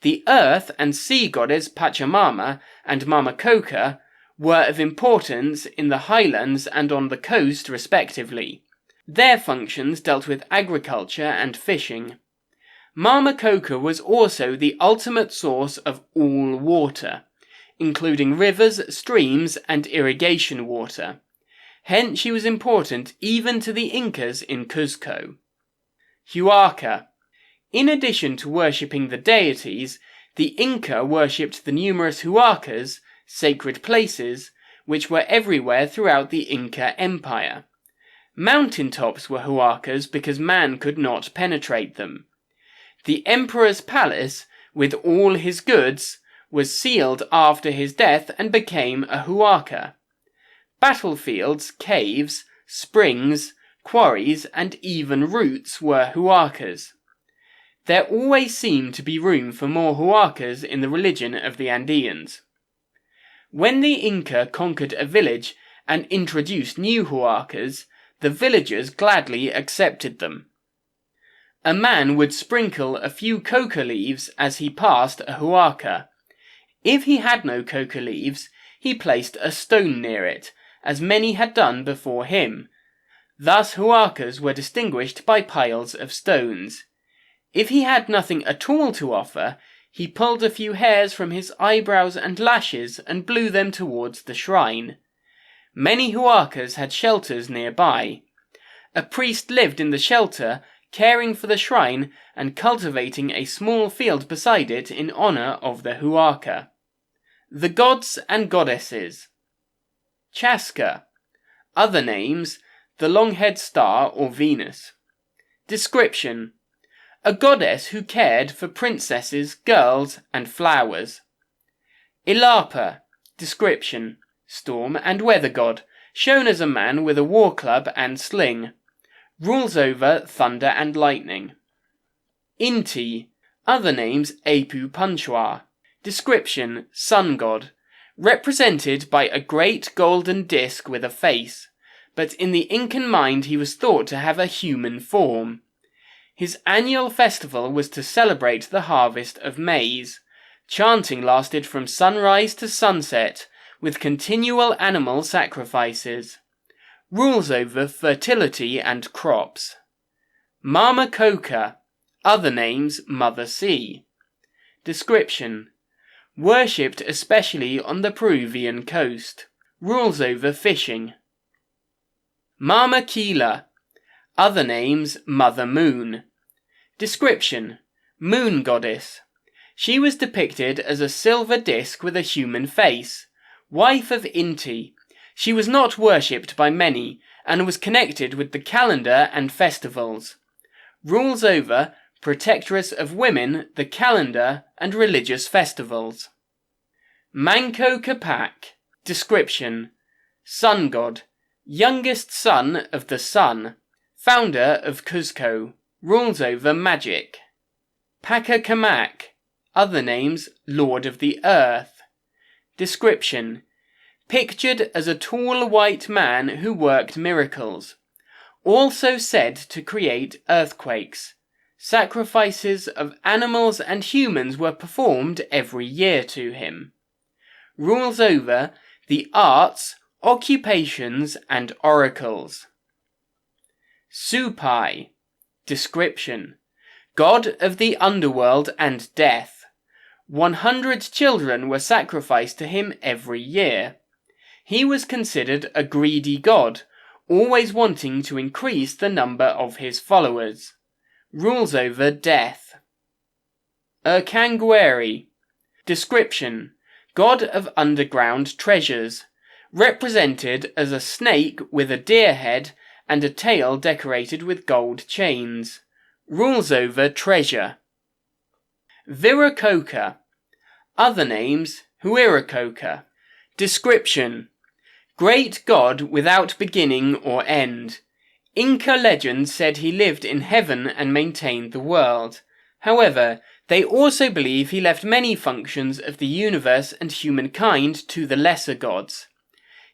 The earth and sea goddess Pachamama and Mama Coca were of importance in the highlands and on the coast respectively. Their functions dealt with agriculture and fishing. Mama Coca was also the ultimate source of all water, including rivers, streams, and irrigation water. Hence she was important even to the Incas in Cuzco. Huaca. In addition to worshipping the deities, the Inca worshipped the numerous huacas, sacred places, which were everywhere throughout the Inca Empire. Mountaintops were huacas because man could not penetrate them. The emperor's palace, with all his goods, was sealed after his death and became a huaca. Battlefields, caves, springs, quarries, and even roots were huacas. There always seemed to be room for more huacas in the religion of the Andeans. When the Inca conquered a village and introduced new huacas, the villagers gladly accepted them. A man would sprinkle a few coca leaves as he passed a huaca. If he had no coca leaves, he placed a stone near it, as many had done before him. Thus huacas were distinguished by piles of stones. If he had nothing at all to offer, he pulled a few hairs from his eyebrows and lashes and blew them towards the shrine. Many huacas had shelters nearby. A priest lived in the shelter, caring for the shrine and cultivating a small field beside it in honor of the huaca. The gods and goddesses. Chaska. Other names: the long-haired star or Venus. Description: a goddess who cared for princesses, girls, and flowers. Ilapa. Description: storm and weather god, shown as a man with a war club and sling. Rules over thunder and lightning. Inti. Other names: Apu Punchwa. Description: sun god, represented by a great golden disc with a face, but in the Incan mind he was thought to have a human form. His annual festival was to celebrate the harvest of maize. Chanting lasted from sunrise to sunset, with continual animal sacrifices. Rules over fertility and crops. Mama Coca. Other names: Mother Sea. Description: worshipped especially on the Peruvian coast. Rules over fishing. Mama Kila. Other names: Mother Moon. Description: moon goddess. She was depicted as a silver disc with a human face. Wife of Inti. She was not worshipped by many, and was connected with the calendar and festivals. Rules over protectress of women, the calendar, and religious festivals. Manco Capac. Description: sun god, youngest son of the sun, founder of Cuzco. Rules over magic. Pacacamac. Other names: Lord of the Earth. Description: pictured as a tall white man who worked miracles. Also said to create earthquakes. Sacrifices of animals and humans were performed every year to him. Rules over the arts, occupations, and oracles. Supai. Description: god of the underworld and death. 100 children were sacrificed to him every year. He was considered a greedy god, always wanting to increase the number of his followers. Rules over death. Urcangueri. Description: god of underground treasures, represented as a snake with a deer head and a tail decorated with gold chains. Rules over treasure. Viracocha. Other names: Huiracocha. Description: great god without beginning or end. Inca legend said he lived in heaven and maintained the world. However, they also believe he left many functions of the universe and humankind to the lesser gods.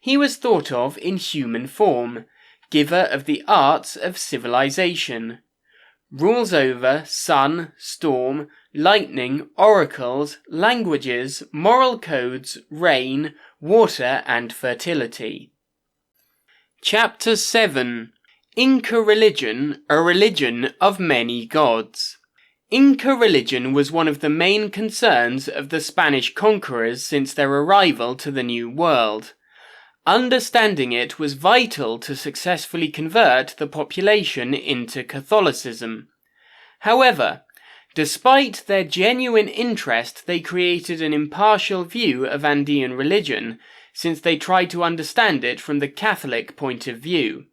He was thought of in human form, giver of the arts of civilization. Rules over sun, storm, lightning, oracles, languages, moral codes, rain, water, and fertility. Chapter 7. Inca religion, a religion of many gods. Inca religion was one of the main concerns of the Spanish conquerors since their arrival to the New World. Understanding it was vital to successfully convert the population into Catholicism. However, Despite their genuine interest, they created an impartial view of Andean religion, since they tried to understand it from the Catholic point of view.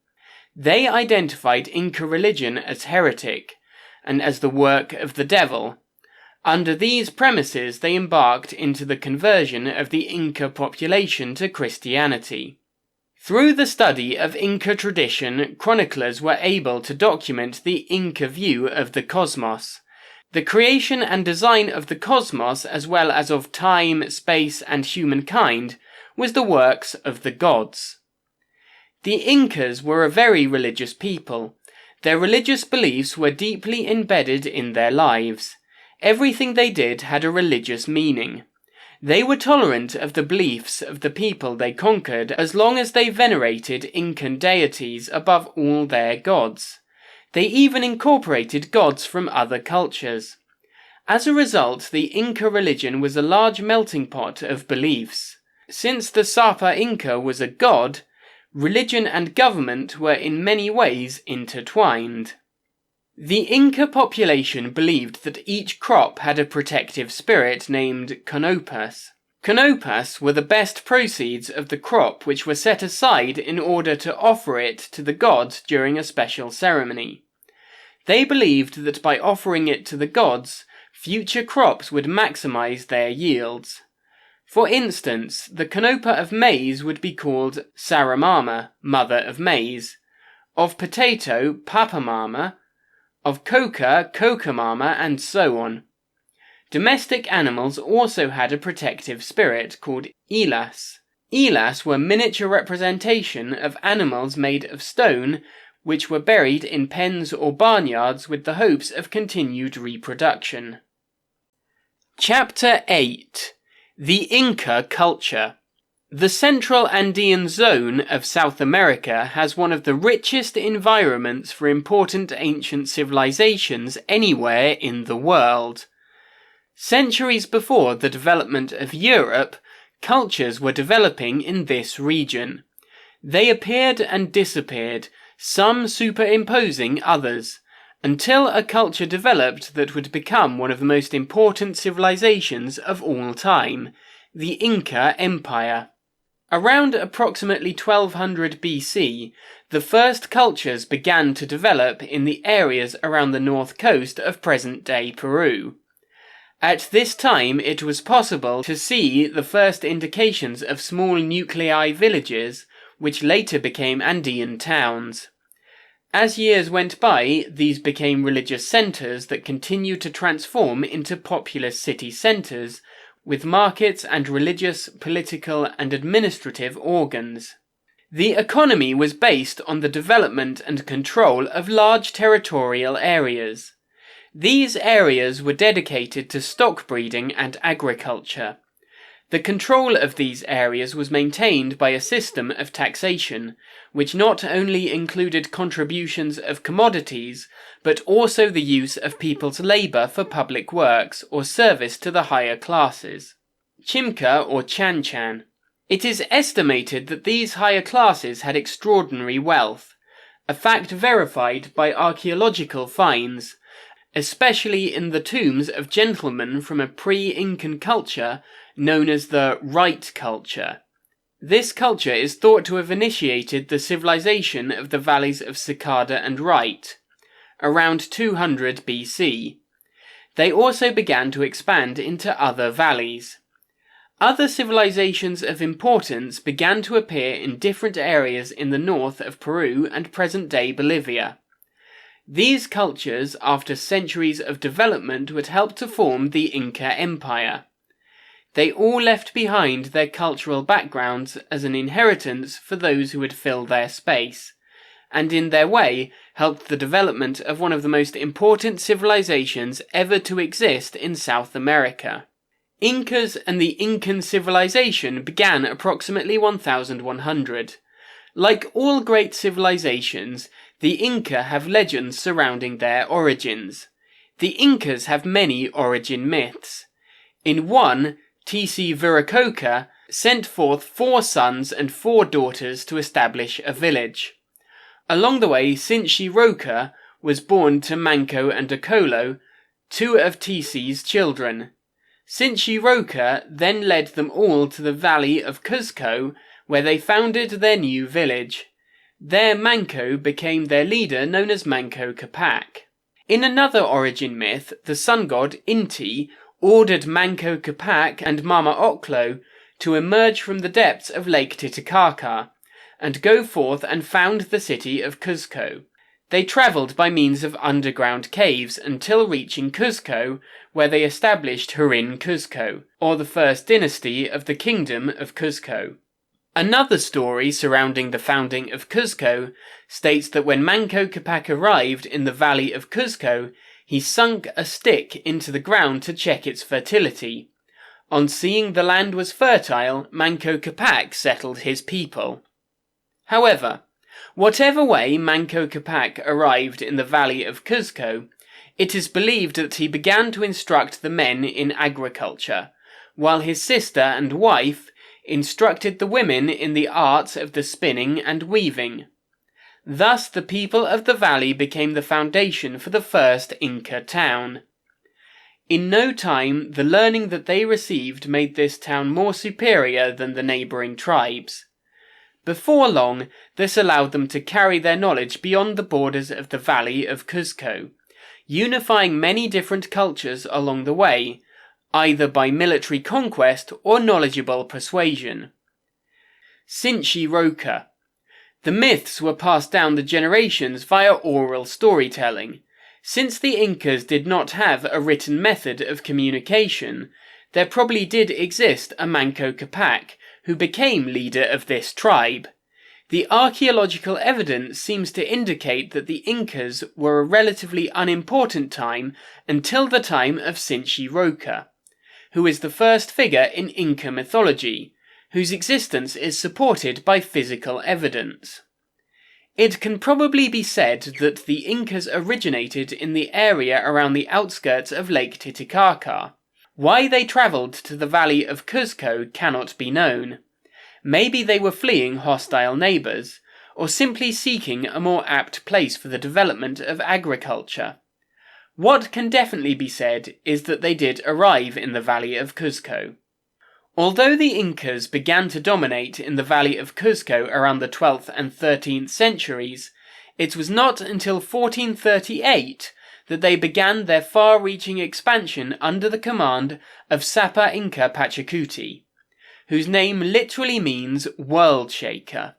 They identified Inca religion as heretic, and as the work of the devil. Under these premises, they embarked into the conversion of the Inca population to Christianity. Through the study of Inca tradition, chroniclers were able to document the Inca view of the cosmos. The creation and design of the cosmos, as well as of time, space, and humankind, was the works of the gods. The Incas were a very religious people. Their religious beliefs were deeply embedded in their lives. Everything they did had a religious meaning. They were tolerant of the beliefs of the people they conquered as long as they venerated Incan deities above all their gods. They even incorporated gods from other cultures. As a result, the Inca religion was a large melting pot of beliefs. Since the Sapa Inca was a god, religion and government were in many ways intertwined. The Inca population believed that each crop had a protective spirit named Canopas. Canopas were the best proceeds of the crop, which were set aside in order to offer it to the gods during a special ceremony. They believed that by offering it to the gods, future crops would maximize their yields. For instance, the canopa of maize would be called Saramama, mother of maize, of potato, Papamama, of coca, Cocamama, and so on. Domestic animals also had a protective spirit called Ilas. Ilas were miniature representation of animals made of stone, which were buried in pens or barnyards with the hopes of continued reproduction. Chapter 8. The Inca Culture. The Central Andean Zone of South America has one of the richest environments for important ancient civilizations anywhere in the world. Centuries before the development of Europe, cultures were developing in this region. They appeared and disappeared, some superimposing others, until a culture developed that would become one of the most important civilizations of all time, the Inca Empire. Around approximately 1200 BC, the first cultures began to develop in the areas around the north coast of present-day Peru. At this time, it was possible to see the first indications of small nuclei villages, which later became Andean towns. As years went by, these became religious centers that continued to transform into populous city centers, with markets and religious, political, and administrative organs. The economy was based on the development and control of large territorial areas. These areas were dedicated to stock breeding and agriculture. The control of these areas was maintained by a system of taxation, which not only included contributions of commodities, but also the use of people's labor for public works or service to the higher classes. Chimca or Chan-Chan. It is estimated that these higher classes had extraordinary wealth, a fact verified by archaeological finds, especially in the tombs of gentlemen from a pre-Incan culture known as the Right culture. This culture is thought to have initiated the civilization of the valleys of Cicada and Right, around 200 BC. They also began to expand into other valleys. Other civilizations of importance began to appear in different areas in the north of Peru and present-day Bolivia. These cultures, after centuries of development, would help to form the Inca Empire. They all left behind their cultural backgrounds as an inheritance for those who would fill their space, and in their way helped the development of one of the most important civilizations ever to exist in South America. Incas and the Incan civilization began approximately 1100. Like all great civilizations, the Inca have legends surrounding their origins. The Incas have many origin myths. In one, Tisi Viracocha sent forth 4 sons and 4 daughters to establish a village. Along the way, Sinchi Roca was born to Manco and Ocolo, two of Tisi's children. Sinchi-Roca then led them all to the valley of Cuzco, where they founded their new village. There Manco became their leader, known as Manco Capac. In another origin myth, the sun god Inti ordered Manco Capac and Mama Oclo to emerge from the depths of Lake Titicaca and go forth and found the city of Cuzco. They travelled by means of underground caves until reaching Cuzco, where they established Hurin Cuzco, or the first dynasty of the Kingdom of Cuzco. Another story surrounding the founding of Cuzco states that when Manco Capac arrived in the valley of Cuzco, he sunk a stick into the ground to check its fertility. On seeing the land was fertile, Manco Capac settled his people. However, whatever way Manco Capac arrived in the valley of Cuzco, it is believed that he began to instruct the men in agriculture, while his sister and wife instructed the women in the arts of the spinning and weaving. Thus the people of the valley became the foundation for the first Inca town. In no time, the learning that they received made this town more superior than the neighbouring tribes. Before long, this allowed them to carry their knowledge beyond the borders of the valley of Cuzco, unifying many different cultures along the way, either by military conquest or knowledgeable persuasion. Sinchi-Roca. The myths were passed down the generations via oral storytelling. Since the Incas did not have a written method of communication, there probably did exist a Manco Capac, who became leader of this tribe. The archaeological evidence seems to indicate that the Incas were a relatively unimportant time until the time of Sinchi-Roca, who is the first figure in Inca mythology, whose existence is supported by physical evidence. It can probably be said that the Incas originated in the area around the outskirts of Lake Titicaca. Why they travelled to the valley of Cuzco cannot be known. Maybe they were fleeing hostile neighbours, or simply seeking a more apt place for the development of agriculture. What can definitely be said is that they did arrive in the valley of Cuzco. Although the Incas began to dominate in the valley of Cuzco around the 12th and 13th centuries, it was not until 1438 that they began their far-reaching expansion under the command of Sapa Inca Pachacuti, whose name literally means world shaker.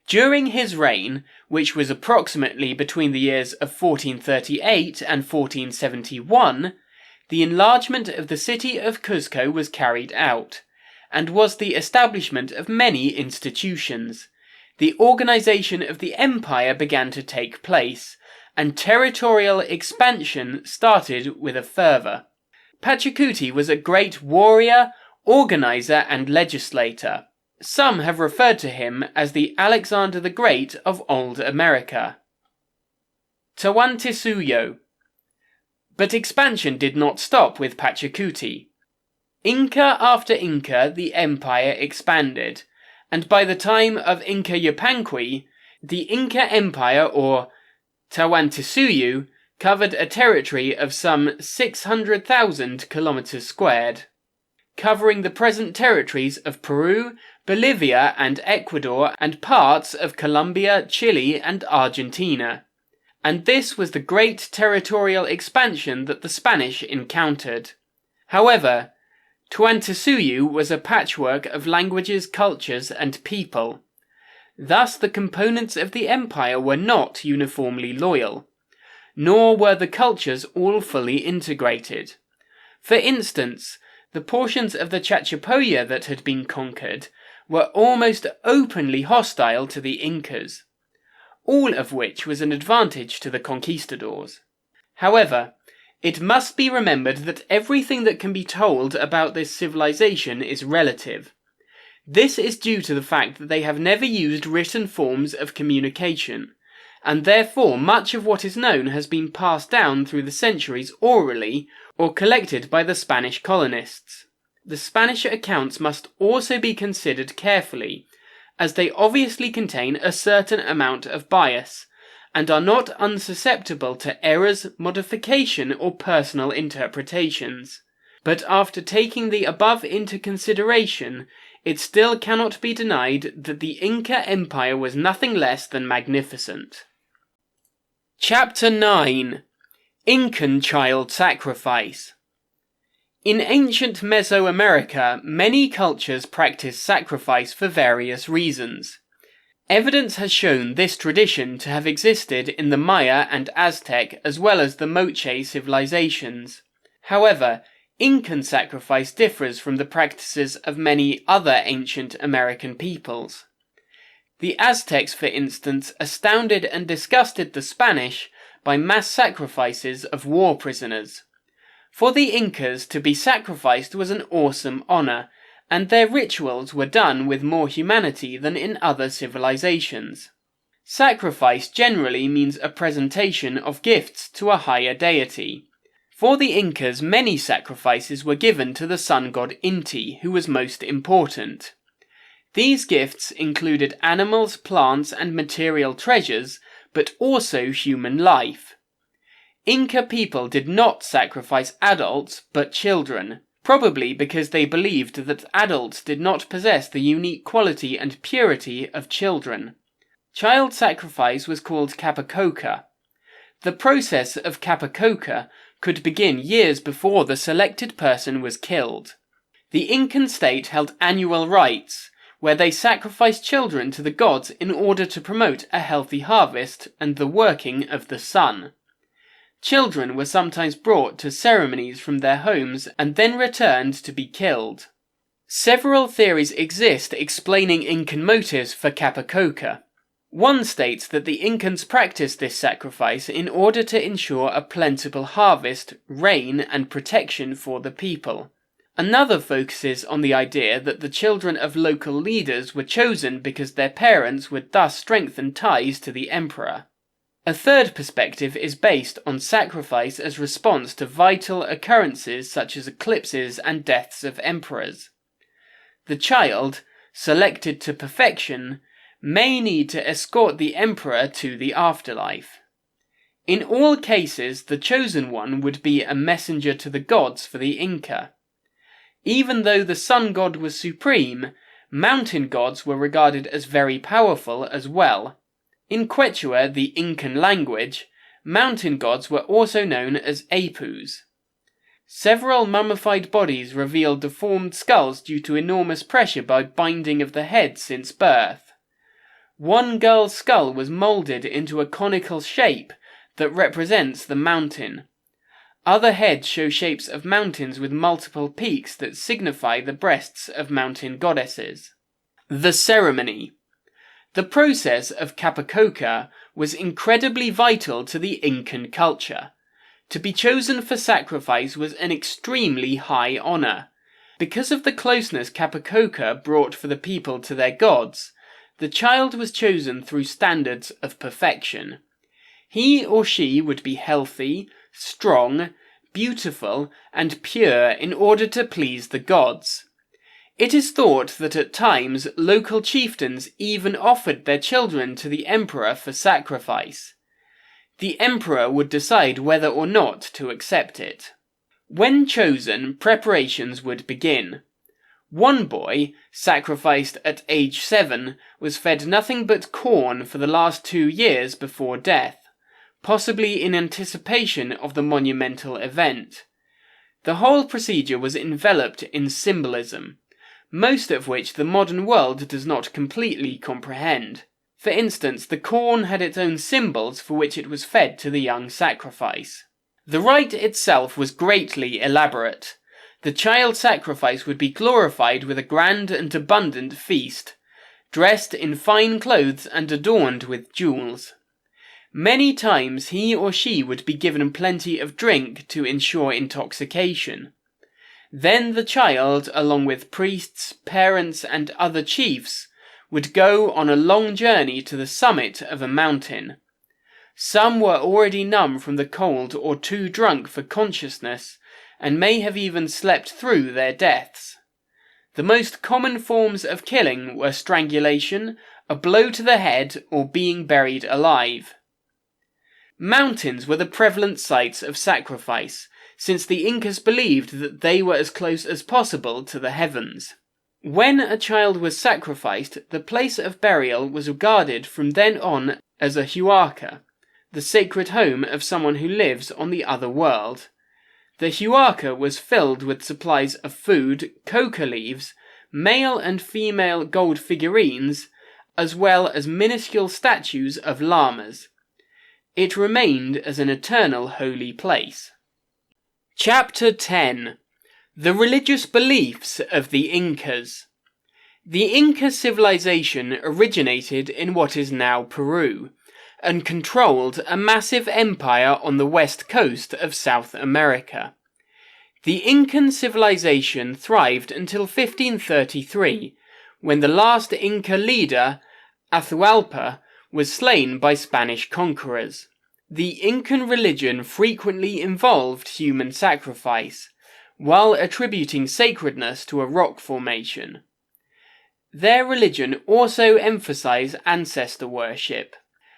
During his reign, which was approximately between the years of 1438 and 1471, the enlargement of the city of Cuzco was carried out, and was the establishment of many institutions. The organization of the empire began to take place, and territorial expansion started with a fervor. Pachacuti was a great warrior, organizer, and legislator. Some have referred to him as the Alexander the Great of Old America. Tawantinsuyo. But expansion did not stop with Pachacuti. Inca after Inca, the empire expanded, and by the time of Inca Yupanqui, the Inca Empire, or Tawantinsuyo, covered a territory of some 600,000 kilometers squared, covering the present territories of Peru, Bolivia and Ecuador, and parts of Colombia, Chile and Argentina. And this was the great territorial expansion that the Spanish encountered. However, Tawantinsuyo was a patchwork of languages, cultures and people. Thus the components of the empire were not uniformly loyal, nor were the cultures all fully integrated. For instance, the portions of the Chachapoya that had been conquered were almost openly hostile to the Incas, all of which was an advantage to the conquistadors. However, it must be remembered that everything that can be told about this civilization is relative. This is due to the fact that they have never used written forms of communication, and therefore much of what is known has been passed down through the centuries orally or collected by the Spanish colonists. The Spanish accounts must also be considered carefully, as they obviously contain a certain amount of bias, and are not unsusceptible to errors, modification, or personal interpretations. But after taking the above into consideration, it still cannot be denied that the Inca Empire was nothing less than magnificent. Chapter 9. Incan Child Sacrifice. In ancient Mesoamerica, many cultures practiced sacrifice for various reasons. Evidence has shown this tradition to have existed in the Maya and Aztec as well as the Moche civilizations. However, Incan sacrifice differs from the practices of many other ancient American peoples. The Aztecs, for instance, astounded and disgusted the Spanish by mass sacrifices of war prisoners. For the Incas, to be sacrificed was an awesome honor, and their rituals were done with more humanity than in other civilizations. Sacrifice generally means a presentation of gifts to a higher deity. For the Incas, many sacrifices were given to the sun god Inti, who was most important. These gifts included animals, plants, and material treasures, but also human life. Inca people did not sacrifice adults, but children, probably because they believed that adults did not possess the unique quality and purity of children. Child sacrifice was called capacoca. The process of capacoca could begin years before the selected person was killed. The Incan state held annual rites, where they sacrificed children to the gods in order to promote a healthy harvest and the working of the sun. Children were sometimes brought to ceremonies from their homes and then returned to be killed. Several theories exist explaining Incan motives for capacoca. One states that the Incans practiced this sacrifice in order to ensure a plentiful harvest, rain, and protection for the people. Another focuses on the idea that the children of local leaders were chosen because their parents would thus strengthen ties to the emperor. A third perspective is based on sacrifice as response to vital occurrences such as eclipses and deaths of emperors. The child, selected to perfection, may need to escort the emperor to the afterlife. In all cases, the chosen one would be a messenger to the gods for the Inca. Even though the sun god was supreme, mountain gods were regarded as very powerful as well. In Quechua, the Incan language, mountain gods were also known as apus. Several mummified bodies revealed deformed skulls due to enormous pressure by binding of the head since birth. One girl's skull was moulded into a conical shape that represents the mountain. Other heads show shapes of mountains with multiple peaks that signify the breasts of mountain goddesses. The ceremony. The process of capacoca was incredibly vital to the Incan culture. To be chosen for sacrifice was an extremely high honor. Because of the closeness capacoca brought for the people to their gods, the child was chosen through standards of perfection. He or she would be healthy, strong, beautiful, and pure in order to please the gods. It is thought that at times local chieftains even offered their children to the emperor for sacrifice. The emperor would decide whether or not to accept it. When chosen, preparations would begin. One boy, sacrificed at age 7, was fed nothing but corn for the last 2 years before death, possibly in anticipation of the monumental event. The whole procedure was enveloped in symbolism, most of which the modern world does not completely comprehend. For instance, the corn had its own symbols for which it was fed to the young sacrifice. The rite itself was greatly elaborate. The child sacrifice would be glorified with a grand and abundant feast, dressed in fine clothes and adorned with jewels. Many times he or she would be given plenty of drink to ensure intoxication. Then the child, along with priests, parents, and other chiefs, would go on a long journey to the summit of a mountain. Some were already numb from the cold or too drunk for consciousness, and may have even slept through their deaths. The most common forms of killing were strangulation, a blow to the head, or being buried alive. Mountains were the prevalent sites of sacrifice, since the Incas believed that they were as close as possible to the heavens. When a child was sacrificed, the place of burial was regarded from then on as a huarca, the sacred home of someone who lives on the other world. The huarca was filled with supplies of food, coca leaves, male and female gold figurines, as well as minuscule statues of llamas. It remained as an eternal holy place. Chapter 10. The Religious Beliefs of the Incas. The Inca civilization originated in what is now Peru, and controlled a massive empire on the west coast of South America. The Incan civilization thrived until 1533, when the last Inca leader, Atahualpa, was slain by Spanish conquerors. The Incan religion frequently involved human sacrifice, while attributing sacredness to a rock formation. Their religion also emphasized ancestor worship.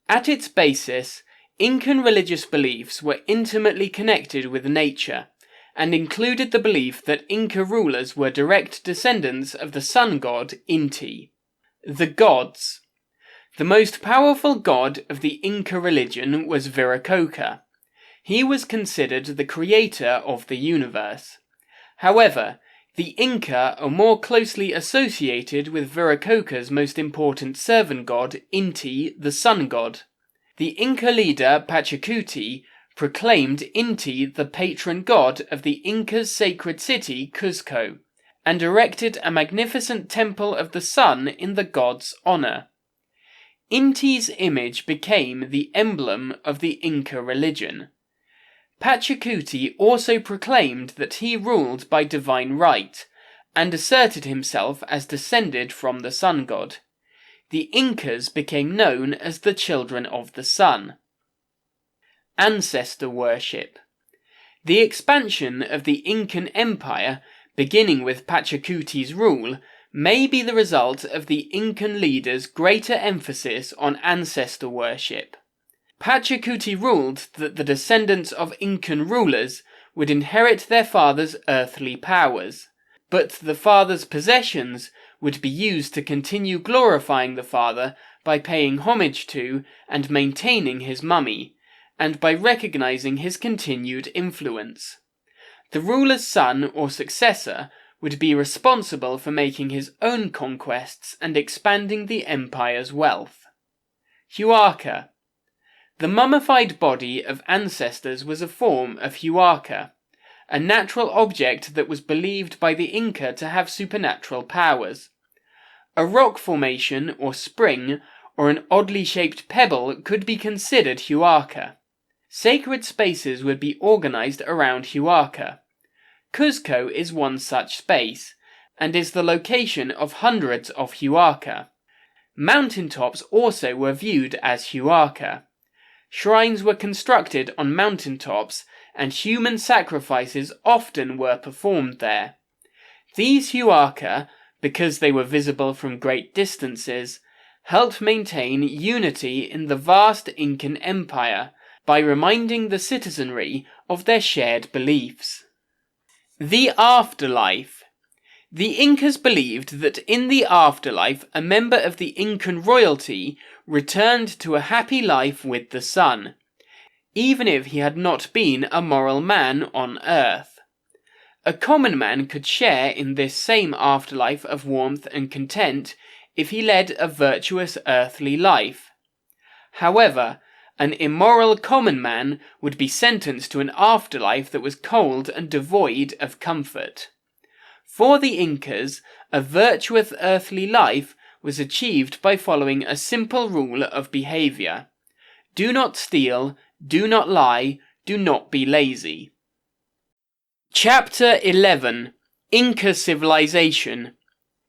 At its basis, Incan religious beliefs were intimately connected with nature, and included the belief that Inca rulers were direct descendants of the sun god Inti. The gods. The most powerful god of the Inca religion was Viracocha. He was considered the creator of the universe. However, the Inca are more closely associated with Viracocha's most important servant god, Inti, the sun god. The Inca leader Pachacuti proclaimed Inti the patron god of the Inca's sacred city Cuzco, and erected a magnificent temple of the sun in the god's honor. Inti's image became the emblem of the Inca religion. Pachacuti also proclaimed that he ruled by divine right, and asserted himself as descended from the sun god. The Incas became known as the Children of the Sun. Ancestor worship. The expansion of the Incan Empire, beginning with Pachacuti's rule, may be the result of the Incan leaders' greater emphasis on ancestor worship. Pachacuti ruled that the descendants of Incan rulers would inherit their father's earthly powers, but the father's possessions would be used to continue glorifying the father by paying homage to and maintaining his mummy, and by recognizing his continued influence. The ruler's son or successor would be responsible for making his own conquests and expanding the empire's wealth. Huarca. The mummified body of ancestors was a form of huarca, a natural object that was believed by the Inca to have supernatural powers. A rock formation or spring or an oddly shaped pebble could be considered huarca. Sacred spaces would be organized around huarca. Cuzco is one such space, and is the location of hundreds of huarca. Mountaintops also were viewed as huarca. Shrines were constructed on mountaintops, and human sacrifices often were performed there. These huarca, because they were visible from great distances, helped maintain unity in the vast Incan Empire by reminding the citizenry of their shared beliefs. The afterlife. The Incas believed that in the afterlife a member of the Incan royalty returned to a happy life with the sun, even if he had not been a moral man on earth. A common man could share in this same afterlife of warmth and content if he led a virtuous earthly life. However, an immoral common man would be sentenced to an afterlife that was cold and devoid of comfort. For the Incas, a virtuous earthly life was achieved by following a simple rule of behavior. Do not steal, do not lie, do not be lazy. Chapter 11. Inca Civilization.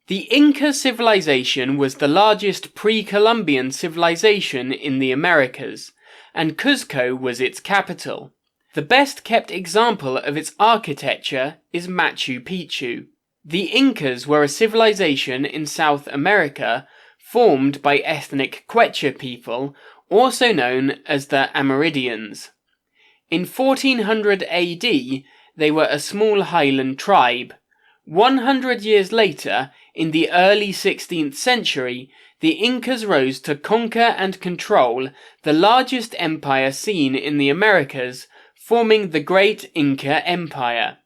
The Inca civilization was the largest pre-Columbian civilization in the Americas, and Cuzco was its capital. The best kept example of its architecture is Machu Picchu. The Incas were a civilization in South America formed by ethnic Quechua people, also known as the Amerindians. In 1400 AD, they were a small highland tribe. 100 years later, in the early 16th century, the Incas rose to conquer and control the largest empire seen in the Americas, forming the Great Inca Empire.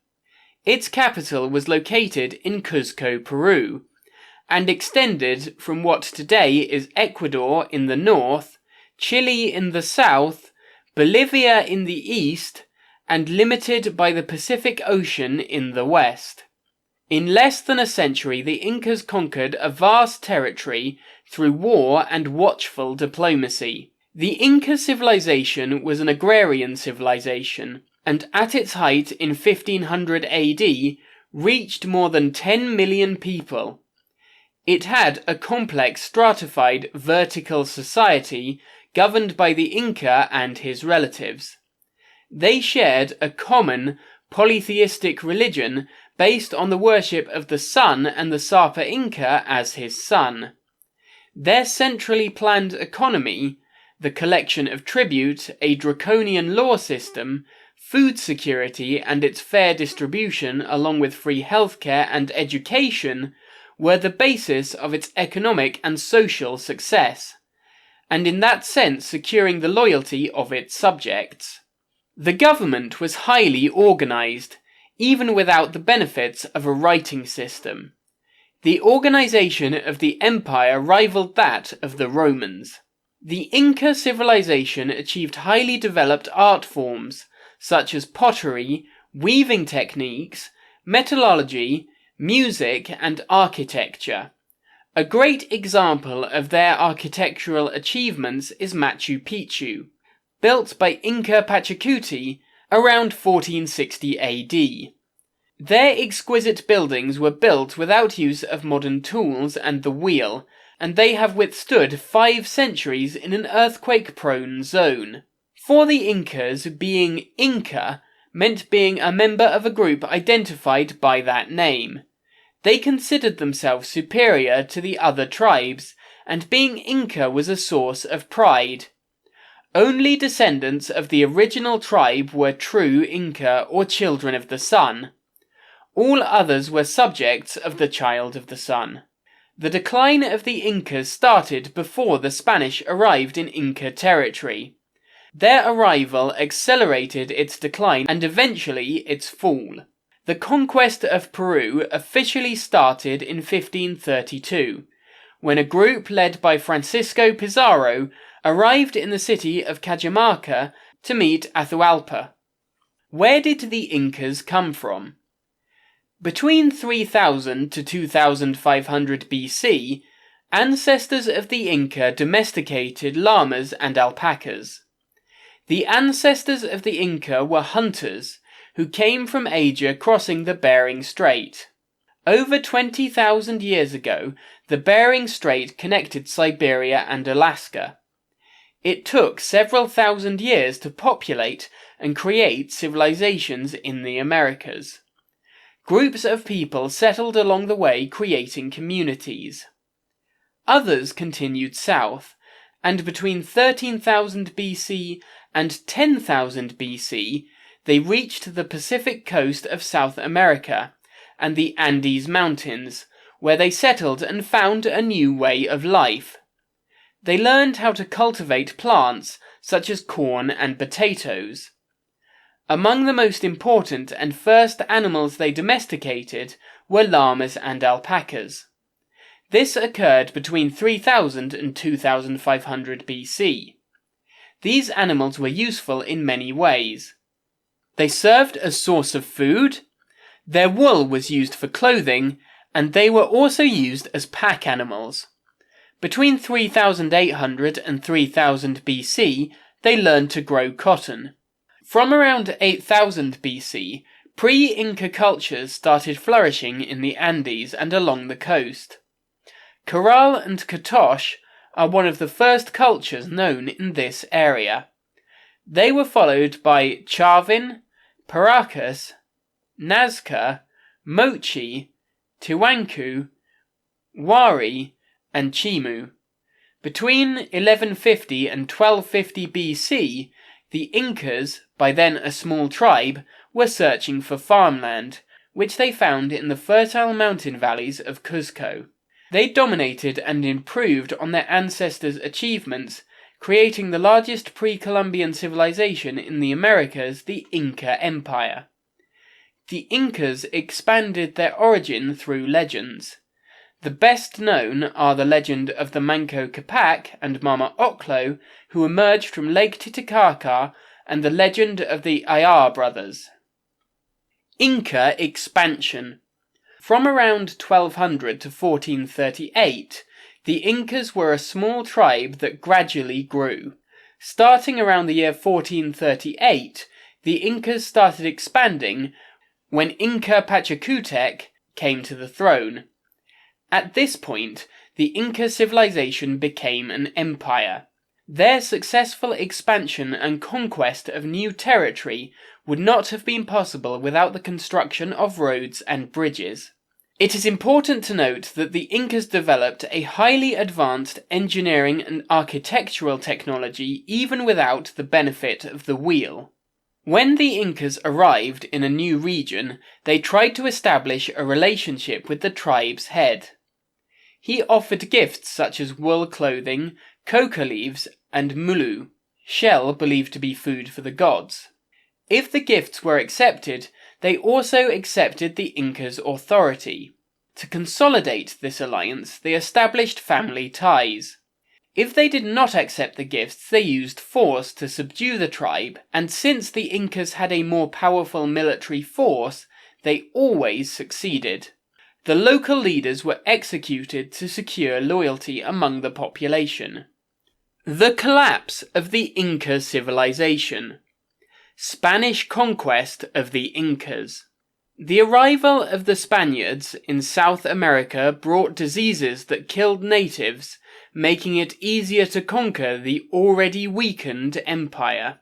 Its capital was located in Cuzco, Peru, and extended from what today is Ecuador in the north, Chile in the south, Bolivia in the east, and limited by the Pacific Ocean in the west. In less than a century, the Incas conquered a vast territory through war and watchful diplomacy. The Inca civilization was an agrarian civilization, and at its height in 1500 AD, reached more than 10 million people. It had a complex stratified vertical society governed by the Inca and his relatives. They shared a common polytheistic religion based on the worship of the sun and the Sapa Inca as his son. Their centrally planned economy, the collection of tribute, a draconian law system, food security and its fair distribution along with free healthcare and education were the basis of its economic and social success, and in that sense securing the loyalty of its subjects. The government was highly organized, even without the benefits of a writing system. The organization of the empire rivaled that of the Romans. The Inca civilization achieved highly developed art forms, such as pottery, weaving techniques, metallurgy, music, and architecture. A great example of their architectural achievements is Machu Picchu, built by Inca Pachacuti around 1460 AD. Their exquisite buildings were built without use of modern tools and the wheel, and they have withstood 5 centuries in an earthquake-prone zone. For the Incas, being Inca meant being a member of a group identified by that name. They considered themselves superior to the other tribes, and being Inca was a source of pride. Only descendants of the original tribe were true Inca or children of the sun. All others were subjects of the child of the sun. The decline of the Incas started before the Spanish arrived in Inca territory. Their arrival accelerated its decline and eventually its fall. The conquest of Peru officially started in 1532, when a group led by Francisco Pizarro arrived in the city of Cajamarca to meet Atahualpa. Where did the Incas come from? Between 3000 to 2500 BC, ancestors of the Inca domesticated llamas and alpacas. The ancestors of the Inca were hunters who came from Asia crossing the Bering Strait. Over 20,000 years ago, the Bering Strait connected Siberia and Alaska. It took several thousand years to populate and create civilizations in the Americas. Groups of people settled along the way, creating communities. Others continued south, and between 13,000 BC and 10,000 BC, they reached the Pacific coast of South America and the Andes Mountains, where they settled and found a new way of life. They learned how to cultivate plants such as corn and potatoes. Among the most important and first animals they domesticated were llamas and alpacas. This occurred between 3000 and 2500 BC. These animals were useful in many ways. They served as source of food, their wool was used for clothing, and they were also used as pack animals. Between 3800 and 3000 BC, they learned to grow cotton. From around 8000 BC, pre-Inca cultures started flourishing in the Andes and along the coast. Corral and Katosh are one of the first cultures known in this area. They were followed by Chavin, Paracas, Nazca, Mochi, Tiwanaku, Wari, and Chimu. Between 1150 and 1250 BC, the Incas, by then a small tribe, were searching for farmland, which they found in the fertile mountain valleys of Cuzco. They dominated and improved on their ancestors' achievements, creating the largest pre-Columbian civilization in the Americas, the Inca Empire. The Incas expanded their origin through legends. The best known are the legend of the Manco Capac and Mama Oclo, who emerged from Lake Titicaca, and the legend of the Ayar brothers. Inca expansion. From around 1200 to 1438, the Incas were a small tribe that gradually grew. Starting around the year 1438, the Incas started expanding when Inca Pachacutec came to the throne. At this point, the Inca civilization became an empire. Their successful expansion and conquest of new territory would not have been possible without the construction of roads and bridges. It is important to note that the Incas developed a highly advanced engineering and architectural technology even without the benefit of the wheel. When the Incas arrived in a new region, they tried to establish a relationship with the tribe's head. He offered gifts such as wool clothing, coca leaves, and mulu, shell believed to be food for the gods. If the gifts were accepted, they also accepted the Incas' authority. To consolidate this alliance, they established family ties. If they did not accept the gifts, they used force to subdue the tribe, and since the Incas had a more powerful military force, they always succeeded. The local leaders were executed to secure loyalty among the population. The collapse of the Inca civilization. Spanish conquest of the Incas. The arrival of the Spaniards in South America brought diseases that killed natives, making it easier to conquer the already weakened empire.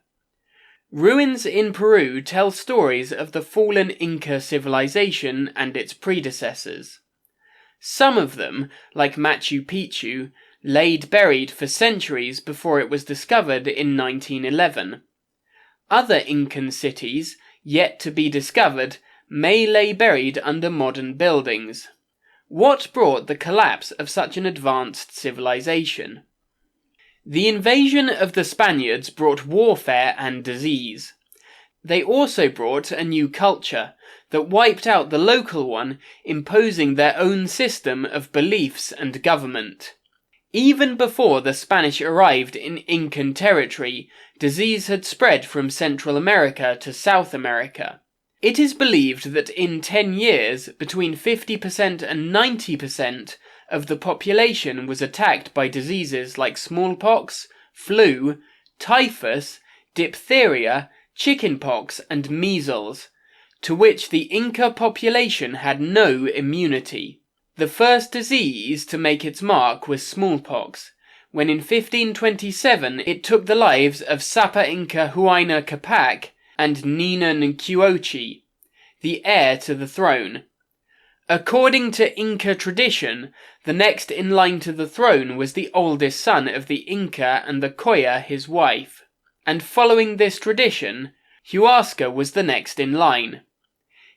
Ruins in Peru tell stories of the fallen Inca civilization and its predecessors. Some of them, like Machu Picchu, laid buried for centuries before it was discovered in 1911. Other Incan cities, yet to be discovered, may lay buried under modern buildings. What brought the collapse of such an advanced civilization? The invasion of the Spaniards brought warfare and disease. They also brought a new culture that wiped out the local one, imposing their own system of beliefs and government. Even before the Spanish arrived in Incan territory, disease had spread from Central America to South America. It is believed that in 10 years, between 50% and 90% of the population was attacked by diseases like smallpox, flu, typhus, diphtheria, chickenpox, and measles, to which the Inca population had no immunity. The first disease to make its mark was smallpox, when in 1527 it took the lives of Sapa Inca Huayna Capac and Nina Nquiochi, the heir to the throne. According to Inca tradition, the next in line to the throne was the oldest son of the Inca and the Coya, his wife, and following this tradition, Huasca was the next in line.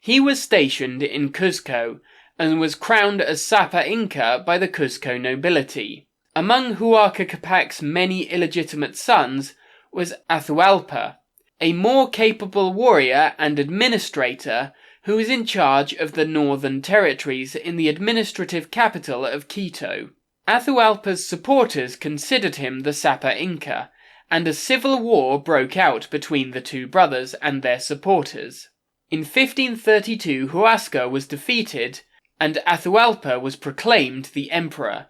He was stationed in Cuzco, and was crowned as Sapa Inca by the Cuzco nobility. Among Huayna Capac's many illegitimate sons was Atahualpa, a more capable warrior and administrator who was in charge of the northern territories in the administrative capital of Quito. Atahualpa's supporters considered him the Sapa Inca, and a civil war broke out between the two brothers and their supporters. In 1532 Huasca was defeated, and Atahualpa was proclaimed the emperor.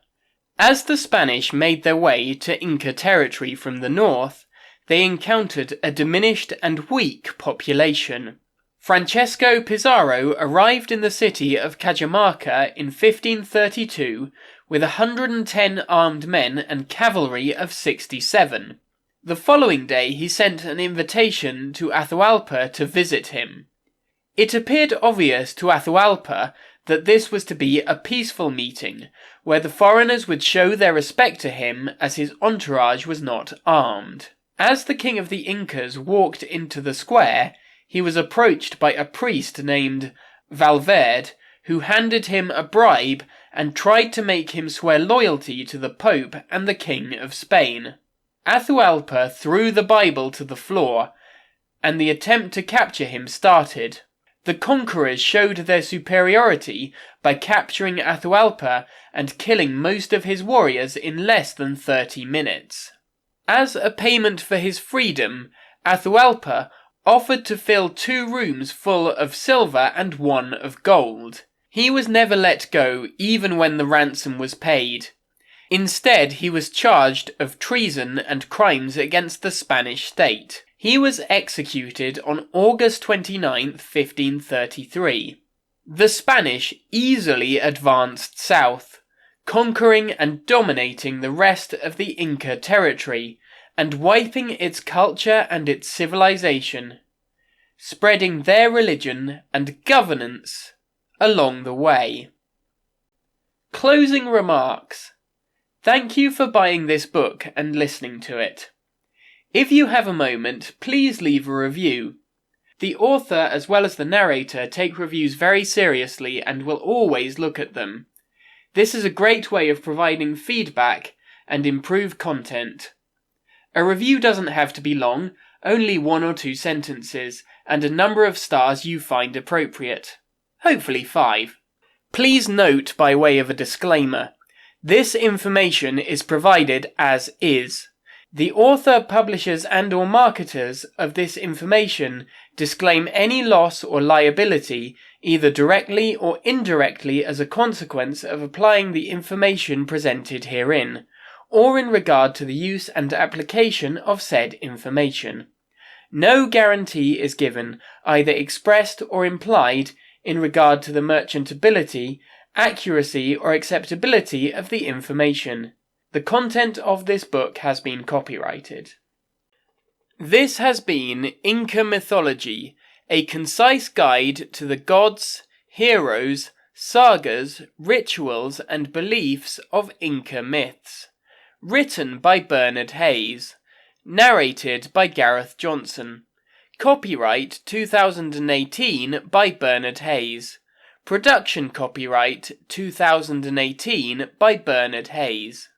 As the Spanish made their way to Inca territory from the north, they encountered a diminished and weak population. Francesco Pizarro arrived in the city of Cajamarca in 1532 with 110 armed men and cavalry of 67. The following day he sent an invitation to Atahualpa to visit him. It appeared obvious to Atahualpa that this was to be a peaceful meeting, where the foreigners would show their respect to him as his entourage was not armed. As the king of the Incas walked into the square, he was approached by a priest named Valverde, who handed him a bribe and tried to make him swear loyalty to the Pope and the King of Spain. Atahualpa threw the Bible to the floor, and the attempt to capture him started. The conquerors showed their superiority by capturing Atahualpa and killing most of his warriors in less than 30 minutes. As a payment for his freedom, Atahualpa offered to fill 2 rooms full of silver and 1 of gold. He was never let go even when the ransom was paid. Instead, he was charged of treason and crimes against the Spanish state. He was executed on August 29, 1533. The Spanish easily advanced south, conquering and dominating the rest of the Inca territory, and wiping its culture and its civilization, spreading their religion and governance along the way. Closing remarks. Thank you for buying this book and listening to it. If you have a moment, please leave a review. The author as well as the narrator take reviews very seriously and will always look at them. This is a great way of providing feedback and improved content. A review doesn't have to be long, only 1 or 2 sentences, and a number of stars you find appropriate. Hopefully 5. Please note by way of a disclaimer, this information is provided as is. The author, publishers and/or marketers of this information disclaim any loss or liability, either directly or indirectly as a consequence of applying the information presented herein, or in regard to the use and application of said information. No guarantee is given, either expressed or implied, in regard to the merchantability, accuracy or acceptability of the information. The content of this book has been copyrighted. This has been Inca Mythology, a concise guide to the gods, heroes, sagas, rituals and beliefs of Inca myths. Written by Bernard Hayes. Narrated by Gareth Johnson. Copyright 2018 by Bernard Hayes. Production copyright 2018 by Bernard Hayes.